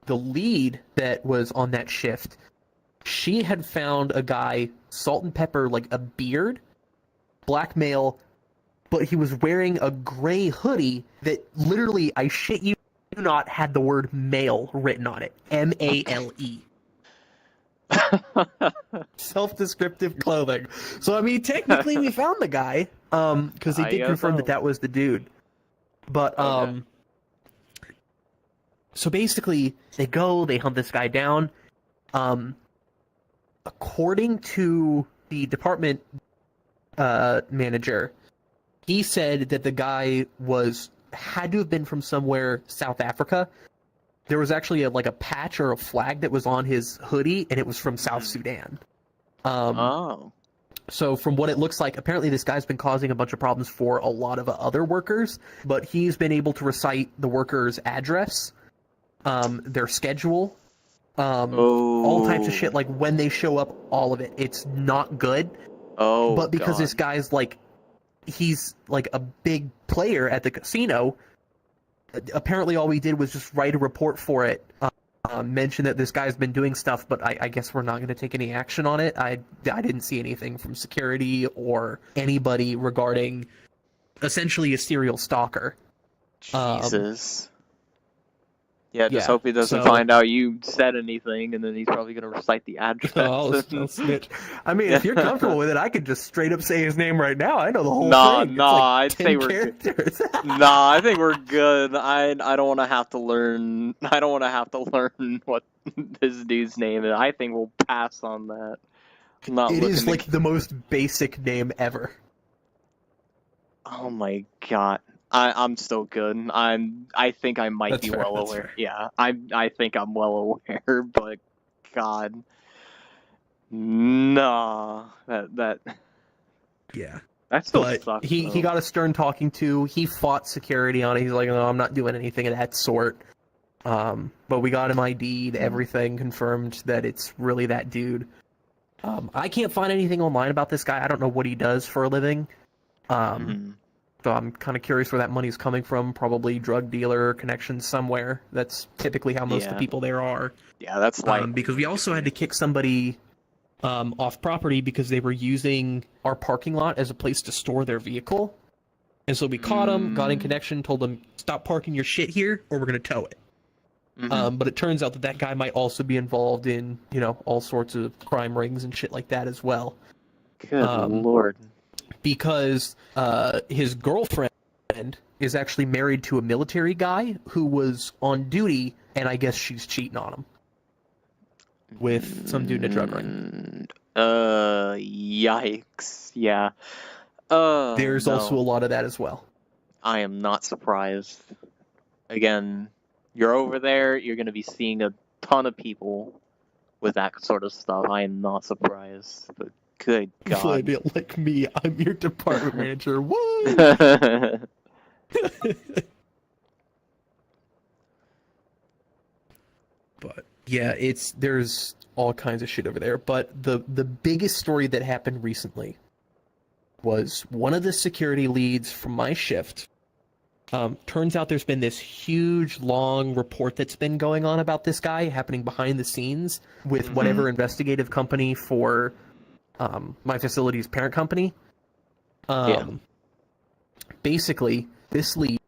lead that was on that shift, she had found a guy, salt and pepper, like a beard, black male, but he was wearing a gray hoodie that literally, I shit you not, had the word male written on it. M-A-L-E. Self-descriptive clothing. So, I mean, technically we found the guy, because he did confirm that was the dude. But, so basically, they hunt this guy down. According to the department manager, he said that the guy had to have been from somewhere South Africa. There was actually a patch or a flag that was on his hoodie, and it was from South Sudan. So from what it looks like, apparently this guy's been causing a bunch of problems for a lot of other workers, but he's been able to recite the workers' address, their schedule, all types of shit, like when they show up, all of it. It's not good. But because this guy's he's like a big player at the casino, apparently all we did was just write a report for it, mention that this guy's been doing stuff, but I guess we're not going to take any action on it. I didn't see anything from security or anybody regarding essentially a serial stalker. Jesus. Yeah, just Yeah, hope he doesn't so- find out you said anything, and then he's probably gonna recite the address. I'll snitch. I mean, if you're comfortable with it, I could just straight up say his name right now. I know the whole thing. It's like I'd 10 say we're good. characters. I think we're good. I don't want to have to learn. I don't want to have to learn what this dude's name is. I think we'll pass on that. I'm not It looking is to- like the most basic name ever. Oh my god. I'm still good. I think I might That's be fair, well that's aware. fair. Yeah, I think I'm well aware, but god. Nah. That Yeah. still But sucks. he though. got a stern talking to. He fought security on it. He's like, no, I'm not doing anything of that sort. But we got him ID'd, everything confirmed that it's really that dude. I can't find anything online about this guy. I don't know what he does for a living. Mhm. So I'm kind of curious where that money's coming from. Probably drug dealer connections somewhere. That's typically how most of the Yeah. people there are. Yeah, that's like Because we also had to Kick somebody off property because they were using our parking lot as a place to store their vehicle. And so we caught them, got in connection, told them, stop parking your shit here or we're going to tow it. Mhm. But it turns out that that guy might also be involved in, all sorts of crime rings and shit like that as well. Good lord. Because his girlfriend is actually married to a military guy who was on duty, and I guess she's cheating on him with some dude in a drug ring. Yikes. Yeah. There's no. also a lot of that as well. I am not surprised. Again, you're over there, you're going to be seeing a ton of people with that sort of stuff. I am not surprised. But good God. Find it like me. I'm your department manager. Woo! But yeah, there's all kinds of shit over there. But the biggest story that happened recently was one of the security leads from my shift. Turns out there's been this huge, long report that's been going on about this guy happening behind the scenes with whatever investigative company for my facility's parent company. Basically, this lead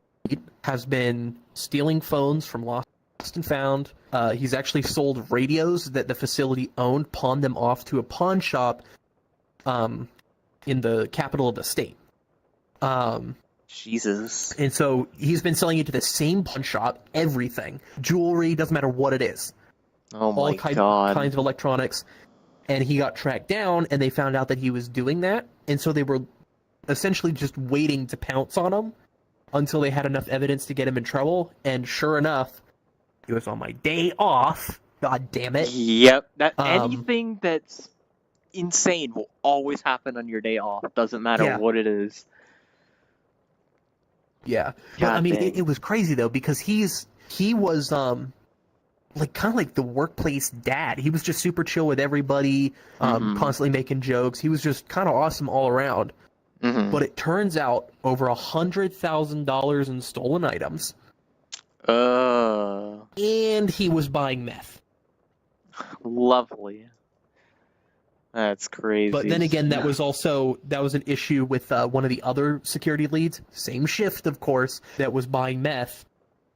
has been stealing phones from Lost and Found. He's actually sold radios that the facility owned, pawned them off to a pawn shop in the capital of the state. Jesus. And so he's been selling it to the same pawn shop, everything. Jewelry, doesn't matter what it is. Oh my All God. kinds of electronics. And he got tracked down, and they found out that he was doing that. And so they were essentially just waiting to pounce on him until they had enough evidence to get him in trouble. And sure enough, it was on my day off. God damn it. Yep. That Um, anything that's insane will always happen on your day off. Doesn't matter Yeah. what it is. Yeah. But, God I mean, dang. it was crazy, though, because he was, like, kind of like the workplace dad. He was just super chill with everybody, constantly making jokes. He was just kind of awesome all around. Mhm. But it turns out over $100,000 in stolen items, and he was buying meth. Lovely. That's crazy. But then again, that was an issue with one of the other security leads, same shift, of course, that was buying meth.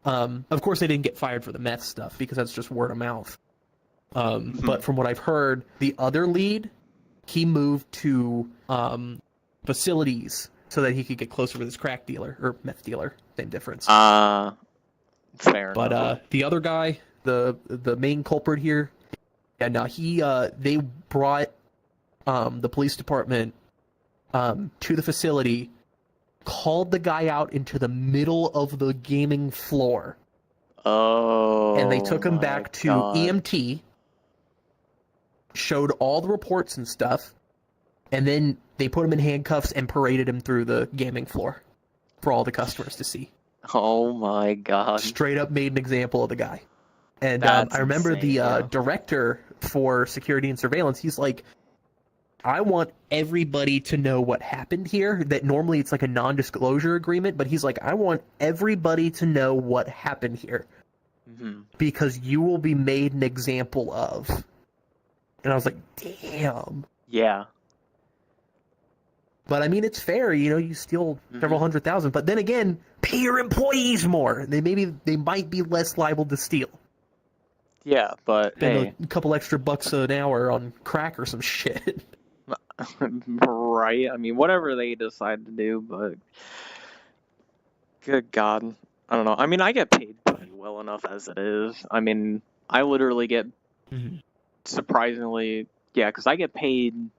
Of course, they didn't get fired for the meth stuff because that's just word of mouth. But from what I've heard, the other lead, he moved to facilities so that he could get closer with his crack dealer or meth dealer. Same difference. Fair enough. But the other guy, the main culprit here, yeah, no, they brought the police department to the facility, called the guy out into the middle of the gaming floor, and they took him my back to God. EMT, showed all the reports and stuff, and then they put him in handcuffs and paraded him through the gaming floor for all the customers to see. Oh my God. Straight up made an example of the guy. And That's I remember insane, the yeah. director for security and surveillance, he's like, I want everybody to know what happened here, that normally it's like a non-disclosure agreement, but he's like, I want everybody to know what happened here because you will be made an example of. And I was like, damn. Yeah. But I mean, it's fair, you steal several $100,000. But then again, pay your employees more. They might be less liable to steal. Yeah, but Spend a couple extra bucks an hour on crack or some shit. Right? I mean, whatever they decide to do, but good God. I don't know. I mean, I get paid pretty well enough as it is. I mean, I literally get surprisingly, yeah, because I get paid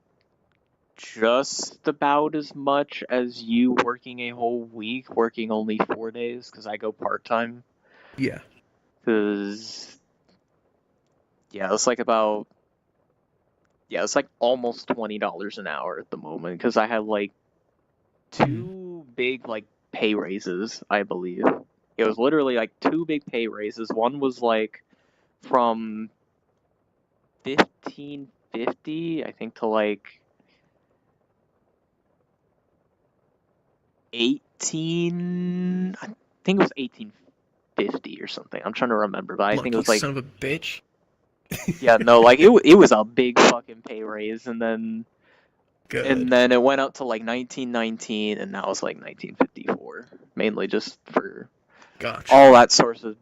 just about as much as you working a whole week, working only 4 days, because I go part-time. Yeah. Because, yeah, it's like almost $20 an hour at the moment, because I had, like, 2 big, like, pay raises, I believe. It was literally, like, 2 big pay raises. One was, like, from $15.50, I think, to, like, 18. I think it was 18.50 or something. I'm trying to remember, but I think it was like, son of a bitch. yeah, no, like it was a big fucking pay raise, and then it went up to like 1919, and now it's like 1954, mainly just for all that sorts of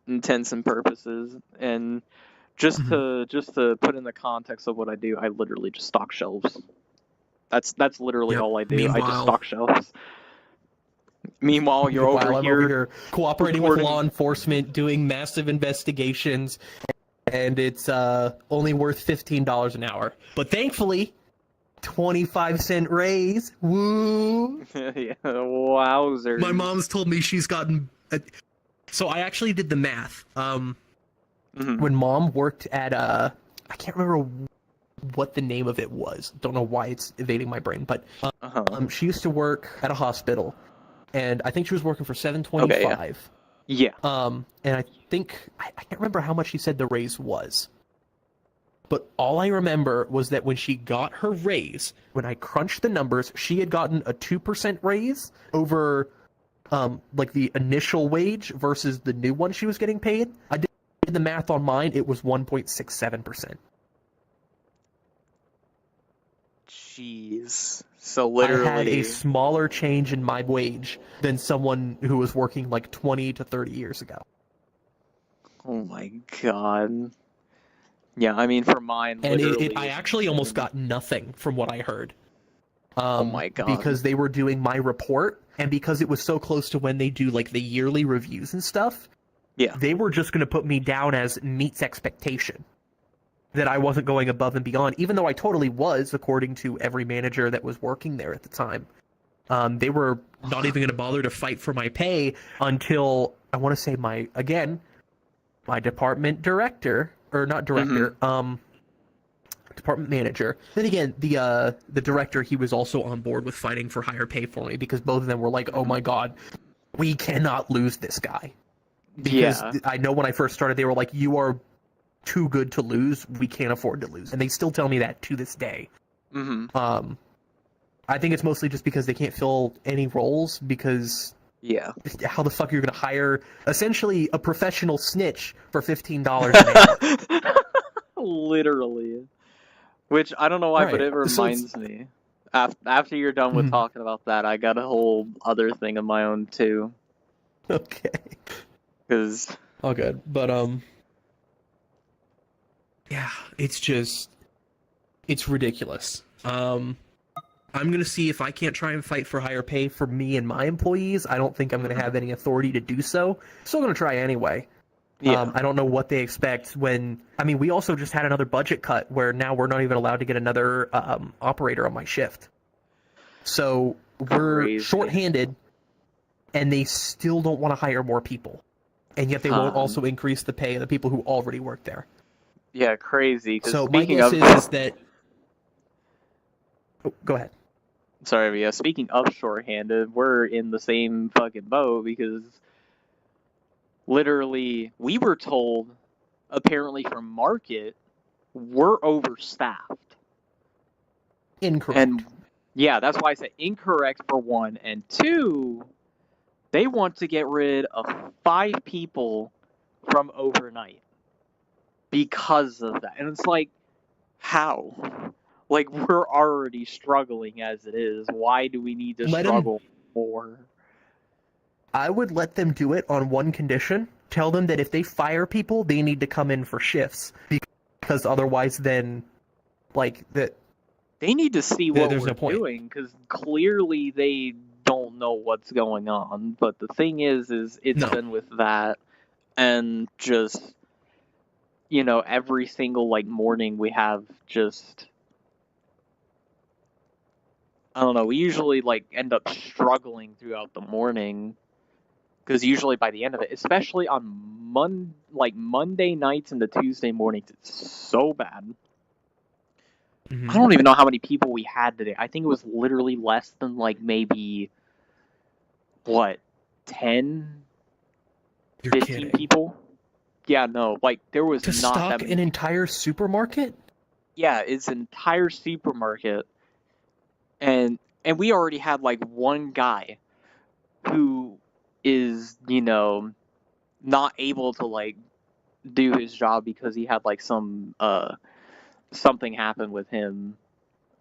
intents and purposes. And just to put in the context of what I do, I literally just stock shelves. That's literally all I do. I just stock shelves. Meanwhile, you're over here cooperating with law enforcement, doing massive investigations, and it's only worth $15 an hour. But thankfully, 25-cent raise. Woo! Yeah, wowzers. My mom's told me she's gotten. So I actually did the math. When Mom worked at I can't remember what the name of it was. Don't know why it's evading my brain, but she used to work at a hospital. And I think she was working for $7.25. Okay, yeah. And I think I can't remember how much she said the raise was. But all I remember was that when she got her raise, when I crunched the numbers, she had gotten a 2% raise over like the initial wage versus the new one she was getting paid. I did the math on mine, it was 1.67%. Jeez. So literally, I had a smaller change in my wage than someone who was working like 20 to 30 years ago. Oh my God. Yeah, I mean, for mine, and literally, I actually almost got nothing from what I heard. Oh my God. Because they were doing my report, and because it was so close to when they do like the yearly reviews and stuff, yeah, they were just going to put me down as meets expectation. That I wasn't going above and beyond, even though I totally was, according to every manager that was working there at the time. They were not even going to bother to fight for my pay until, I want to say my department director, or not director, department manager. Then again, the director, he was also on board with fighting for higher pay for me, because both of them were like, oh my God, we cannot lose this guy. Because I know when I first started, they were like, you are too good to lose. We can't afford to lose. And they still tell me that to this day. I think it's mostly just because they can't fill any roles, because how the fuck are you going to hire essentially a professional snitch for $15 an hour? Literally. Which, I don't know why, but it reminds me. After you're done with talking about that, I got a whole other thing of my own, too. Okay. Because... all good. But, yeah, it's ridiculous. I'm going to see if I can't try and fight for higher pay for me and my employees. I don't think I'm going to have any authority to do so. Still going to try anyway. I don't know what they expect when... I mean, we also just had another budget cut where now we're not even allowed to get another operator on my shift. So we're shorthanded, and they still don't want to hire more people. And yet they won't also increase the pay of the people who already work there. Yeah, crazy. So my guess is that... Oh, go ahead. Sorry, but yeah, speaking of shorthanded, we're in the same fucking boat, because literally, we were told, apparently from market, we're overstaffed. Incorrect. And yeah, that's why I said incorrect for one. And two, they want to get rid of 5 people from overnight because of that. And it's like, how? Like, we're already struggling as it is. Why do we need to struggle more? I would let them do it on one condition. Tell them that if they fire people, they need to come in for shifts. Because otherwise, then, like, that. They need to see what there's we're no point. doing, because clearly they don't know what's going on. But the thing is it's been with that, and just, every single, like, morning we have just... I don't know, we usually, like, end up struggling throughout the morning, because usually by the end of it, especially on Monday nights and the Tuesday mornings, it's so bad. Mm-hmm. I don't even know how many people we had today. I think it was literally less than, like, maybe, 10, You're 15 kidding. people? Yeah, no, like, there was to not stock that many. an entire supermarket? Yeah, it's an entire supermarket, and we already had, like, one guy who is, not able to, like, do his job because he had, like, something happen with him.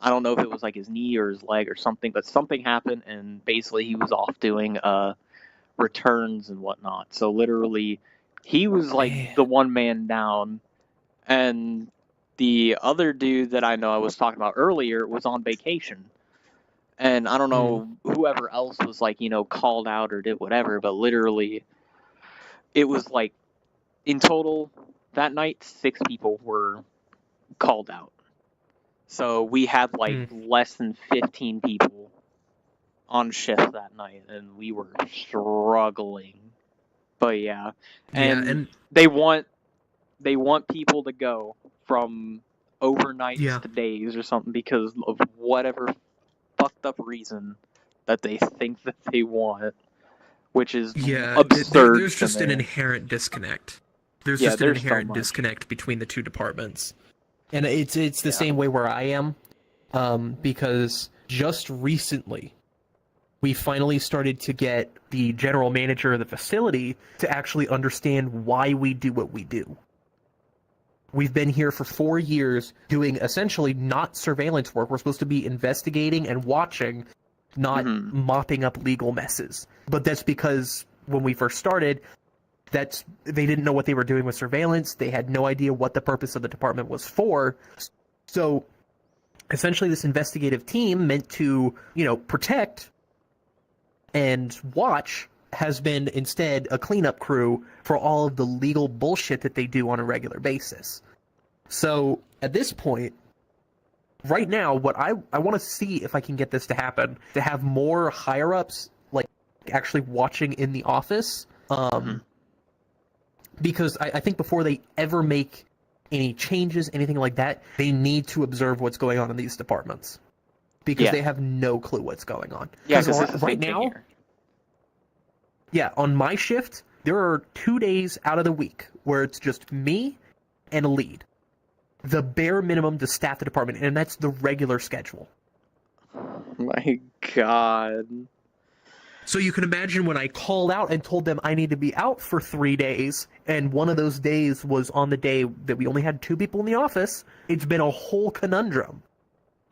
I don't know if it was, like, his knee or his leg or something, but something happened, and basically he was off doing returns and whatnot. So literally, he was, like, the one man down, and the other dude that I know I was talking about earlier was on vacation. And I don't know whoever else was, like, called out or did whatever, but literally, it was, like, in total, that night, 6 people were called out. So we had, like, less than 15 people on shift that night, and we were struggling. But yeah, and they want people to go from overnights to days or something because of whatever fucked up reason that they think that they want, which is absurd. There's just an inherent disconnect. There's just an inherent disconnect between the two departments, and it's the same way where I am, because just recently we finally started to get the general manager of the facility to actually understand why we do what we do. We've been here for 4 years doing essentially not surveillance work. We're supposed to be investigating and watching, not mopping up legal messes. But that's because when we first started, they didn't know what they were doing with surveillance. They had no idea what the purpose of the department was for. So essentially this investigative team meant to, protect and watch has been instead a cleanup crew for all of the legal bullshit that they do on a regular basis. So at this point, right now, what I want to see if I can get this to happen, to have more higher ups like actually watching in the office, because I think before they ever make any changes, anything like that, they need to observe what's going on in these departments. Because they have no clue what's going on. Yeah, because right now, on my shift, there are 2 days out of the week where it's just me and a lead. The bare minimum to staff the department, and that's the regular schedule. My God. So you can imagine when I called out and told them I need to be out for 3 days, and one of those days was on the day that we only had 2 people in the office, it's been a whole conundrum.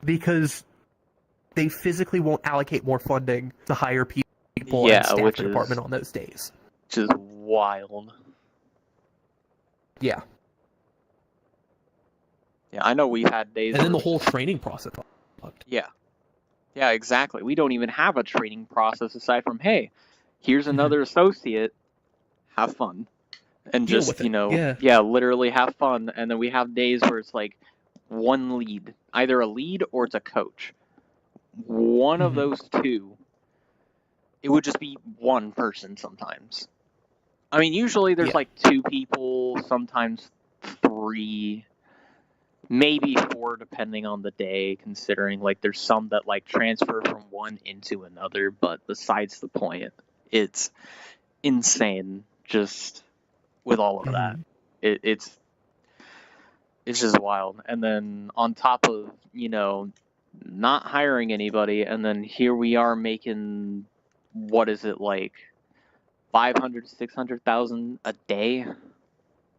Because they physically won't allocate more funding to hire people and staff the department on those days. Which is wild. Yeah. Yeah, I know we've had days. And then the whole training process. Yeah. Yeah, exactly. We don't even have a training process aside from, hey, here's another associate, have fun. And just, literally have fun. And then we have days where it's like one lead, either a lead or it's a coach. One of those two, it would just be one person sometimes. I mean, usually there's like 2 people, sometimes 3, maybe 4 depending on the day, considering like there's some that like transfer from one into another, but besides the point, it's insane just with all of that. It's just wild. And then on top of, not hiring anybody, and then here we are making, what is it, like $500,000-$600,000 a day?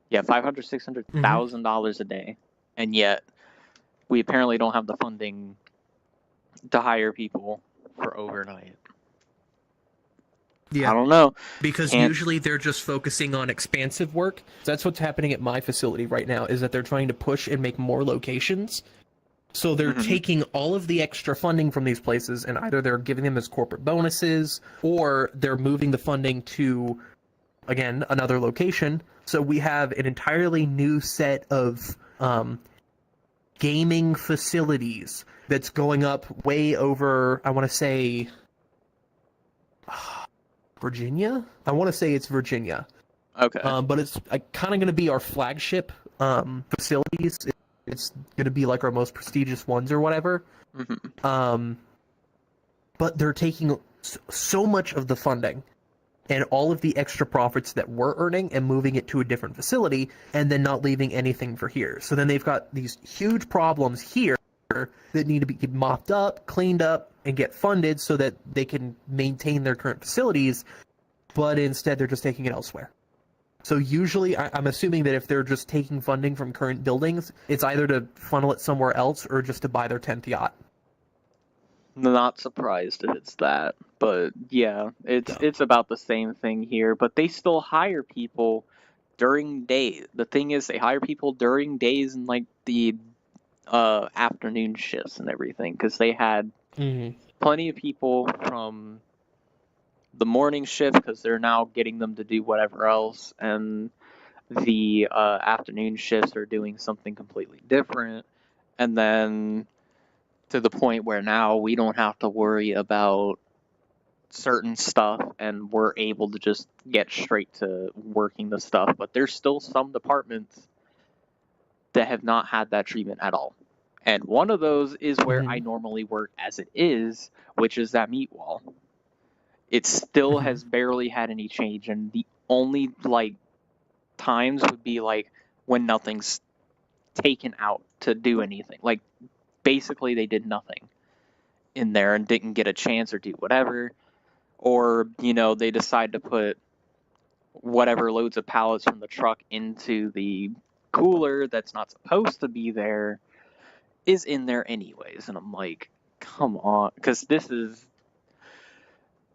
Yeah, $500,000-$600,000 a day, and yet we apparently don't have the funding to hire people for overnight. Yeah. I don't know. Because usually they're just focusing on Expansive work. That's what's happening at my facility right now, is that they're trying to push and make more locations. So they're taking all of the extra funding from these places, and either they're giving them as corporate bonuses, or they're moving the funding to, again, another location. So we have an entirely new set of gaming facilities that's going up way over, I want to say, Virginia? I want to say it's Virginia. Okay. But it's kind of going to be our flagship facilities. It's going to be like our most prestigious ones or whatever. But they're taking so much of the funding and all of the extra profits that we're earning and moving it to a different facility, and then not leaving anything for here. So then they've got these huge problems here that need to be mopped up, cleaned up, and get funded so that they can maintain their current facilities, but instead they're just taking it elsewhere. So usually, I'm assuming that if they're just taking funding from current buildings, it's either to funnel it somewhere else or just to buy their 10th yacht. Not surprised if it's that, but yeah, it's about the same thing here. But they still hire people during days. The thing is, they hire people during days and like the afternoon shifts and everything, because they had plenty of people from the morning shift, because they're now getting them to do whatever else, and the afternoon shifts are doing something completely different, and then to the point where now we don't have to worry about certain stuff and we're able to just get straight to working the stuff. But there's still some departments that have not had that treatment at all. And one of those is where I normally work as it is, which is that meat wall. It still has barely had any change, and the only like times would be like when nothing's taken out to do anything. Like basically they did nothing in there and didn't get a chance or do whatever, or they decide to put whatever loads of pallets from the truck into the cooler that's not supposed to be there is in there anyways. And I'm like, come on, because this is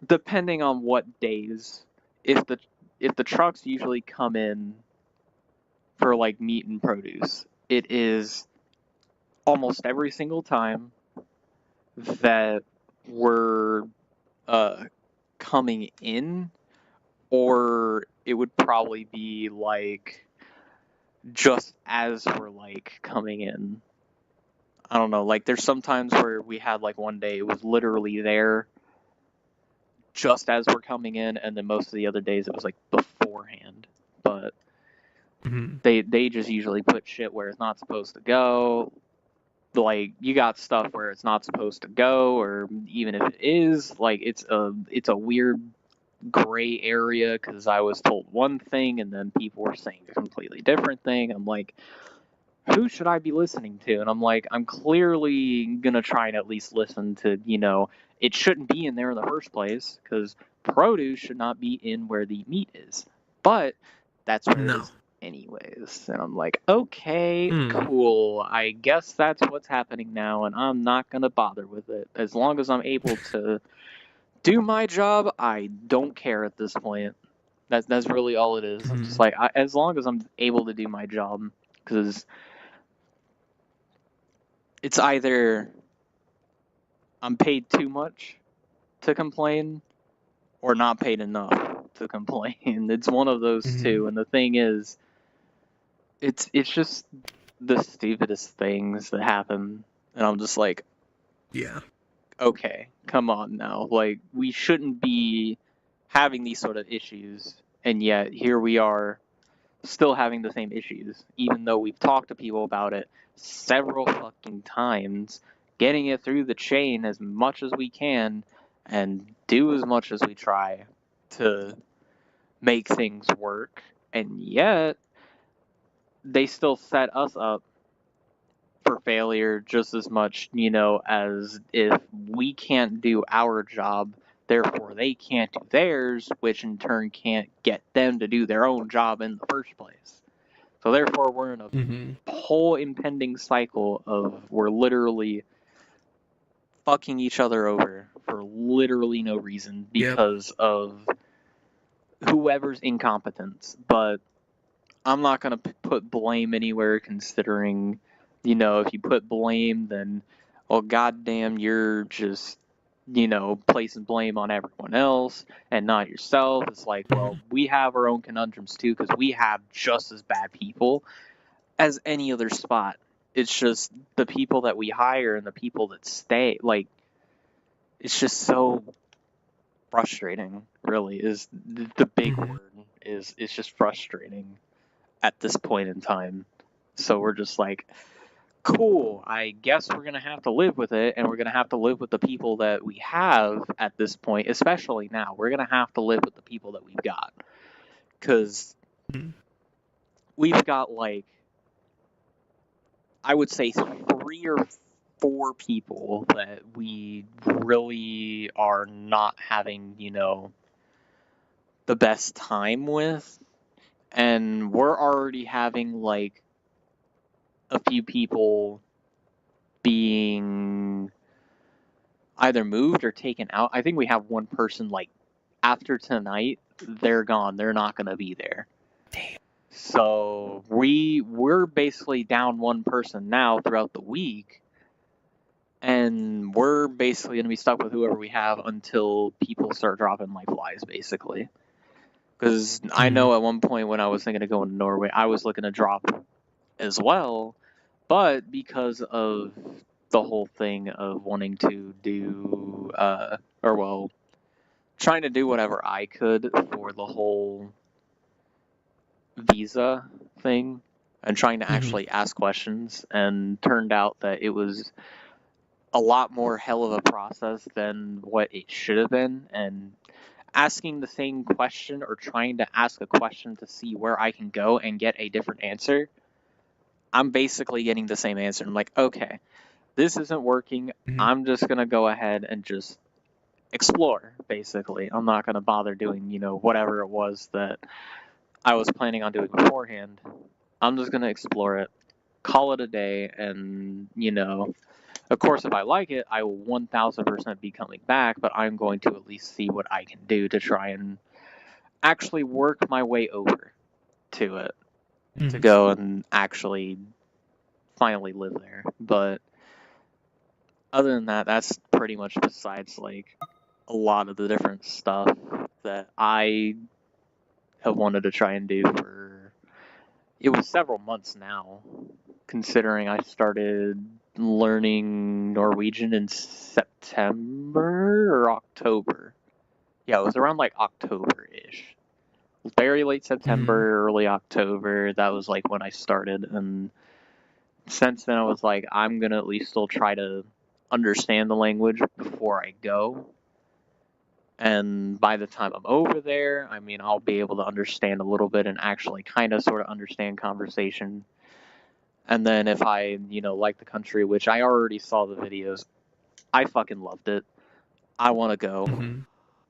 depending on what days. If the trucks usually come in for like meat and produce, it is almost every single time that we're coming in, or it would probably be like just as we're like coming in. I don't know, like there's sometimes where we had like one day it was literally there just as we're coming in, and then most of the other days it was like beforehand. But they just usually put shit where it's not supposed to go. Like you got stuff where it's not supposed to go, or even if it is, like it's a weird gray area, because I was told one thing and then people were saying a completely different thing. I'm like, who should I be listening to? And I'm like, I'm clearly gonna try and at least listen to, it shouldn't be in there in the first place, because produce should not be in where the meat is, but that's where it is anyways. And I'm like, okay, cool, I guess that's what's happening now, and I'm not gonna bother with it. As long as I'm able to do my job, I don't care at this point. That's really all it is. I'm just like, as long as I'm able to do my job, because it's either I'm paid too much to complain or not paid enough to complain. It's one of those two. And the thing is, it's just the stupidest things that happen, and I'm just like, yeah, okay, come on now. Like, we shouldn't be having these sort of issues, and yet here we are still having the same issues, even though we've talked to people about it several fucking times, getting it through the chain as much as we can, and do as much as we try to make things work, and yet they still set us up for failure just as much, as if we can't do our job, therefore they can't do theirs, which in turn can't get them to do their own job in the first place. So So therefore, we're in a Mm-hmm. whole impending cycle of we're literally fucking each other over for literally no reason because of whoever's incompetence. But I'm not going to put blame anywhere, considering, if you put blame, then, well, goddamn, you're just, placing blame on everyone else and not yourself. It's like, well, we have our own conundrums too, because we have just as bad people as any other spot. It's just the people that we hire and the people that stay, like, it's just so frustrating, really, is the big word. It's just frustrating at this point in time. So we're just like, cool, I guess we're going to have to live with it, and we're going to have to live with the people that we have at this point, especially now. We're going to have to live with the people that we've got. Because we've got, like, I would say 3 or 4 people that we really are not having, the best time with. And we're already having, like, a few people being either moved or taken out. I think we have one person, like, after tonight, they're gone. They're not going to be there. Damn. So we're basically down one person now throughout the week, and we're basically going to be stuck with whoever we have until people start dropping like flies, basically. Because I know at one point when I was thinking of going to Norway, I was looking to drop as well, but because of the whole thing of wanting to do, trying to do whatever I could for the whole visa thing and trying to actually ask questions, and turned out that it was a lot more hell of a process than what it should have been, and asking the same question or trying to ask a question to see where I can go and get a different answer, I'm basically getting the same answer. I'm like, okay, this isn't working. I'm just going to go ahead and just explore, basically. I'm not going to bother doing, whatever it was that I was planning on doing beforehand. I'm just going to explore it, call it a day, and, of course, if I like it, I will 1000% be coming back, but I'm going to at least see what I can do to try and actually work my way over to it, to go and actually finally live there. But other than that, that's pretty much besides, like, a lot of the different stuff that I have wanted to try and do for, it was several months now, considering I started learning Norwegian in September or October. Yeah, it was around like October-ish. Very late September, early October, that was like when I started, and since then I was like, I'm gonna at least still try to understand the language before I go. And by the time I'm over there, I mean, I'll be able to understand a little bit and actually kind of sort of understand conversation. And then if I, like the country, which I already saw the videos, I fucking loved it. I want to go.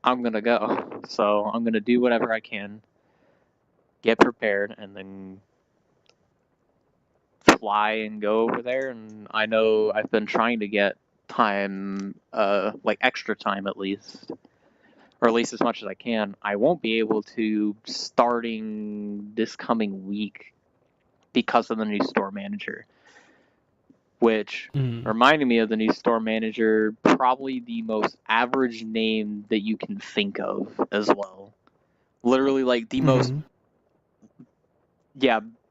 I'm going to go. So I'm going to do whatever I can, get prepared, and then fly and go over there. And I know I've been trying to get time, like extra time at least, or at least as much as I can. I won't be able to starting this coming week because of the new store manager, which reminded me of the new store manager, probably the most average name that you can think of as well. Literally, like, the most,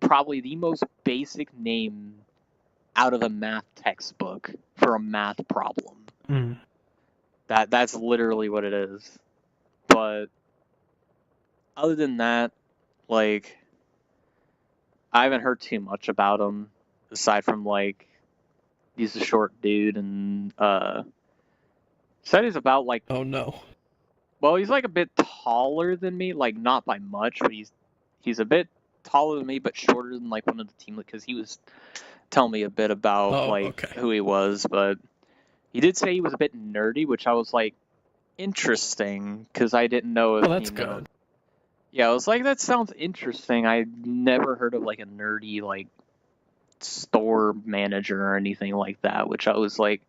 probably the most basic name out of a math textbook for a math problem. That's literally what it is. But other than that, like, I haven't heard too much about him, aside from, like, he's a short dude, and, said he's about, like... Oh, no. Well, he's, like, a bit taller than me, like, not by much, but he's a bit taller than me, but shorter than, like, one of the team, because he was telling me a bit about, who he was, but he did say he was a bit nerdy, which I was like, interesting, because I didn't know if, that's good. Yeah, I was like, that sounds interesting. I never heard of like a nerdy like store manager or anything like that, which I was like,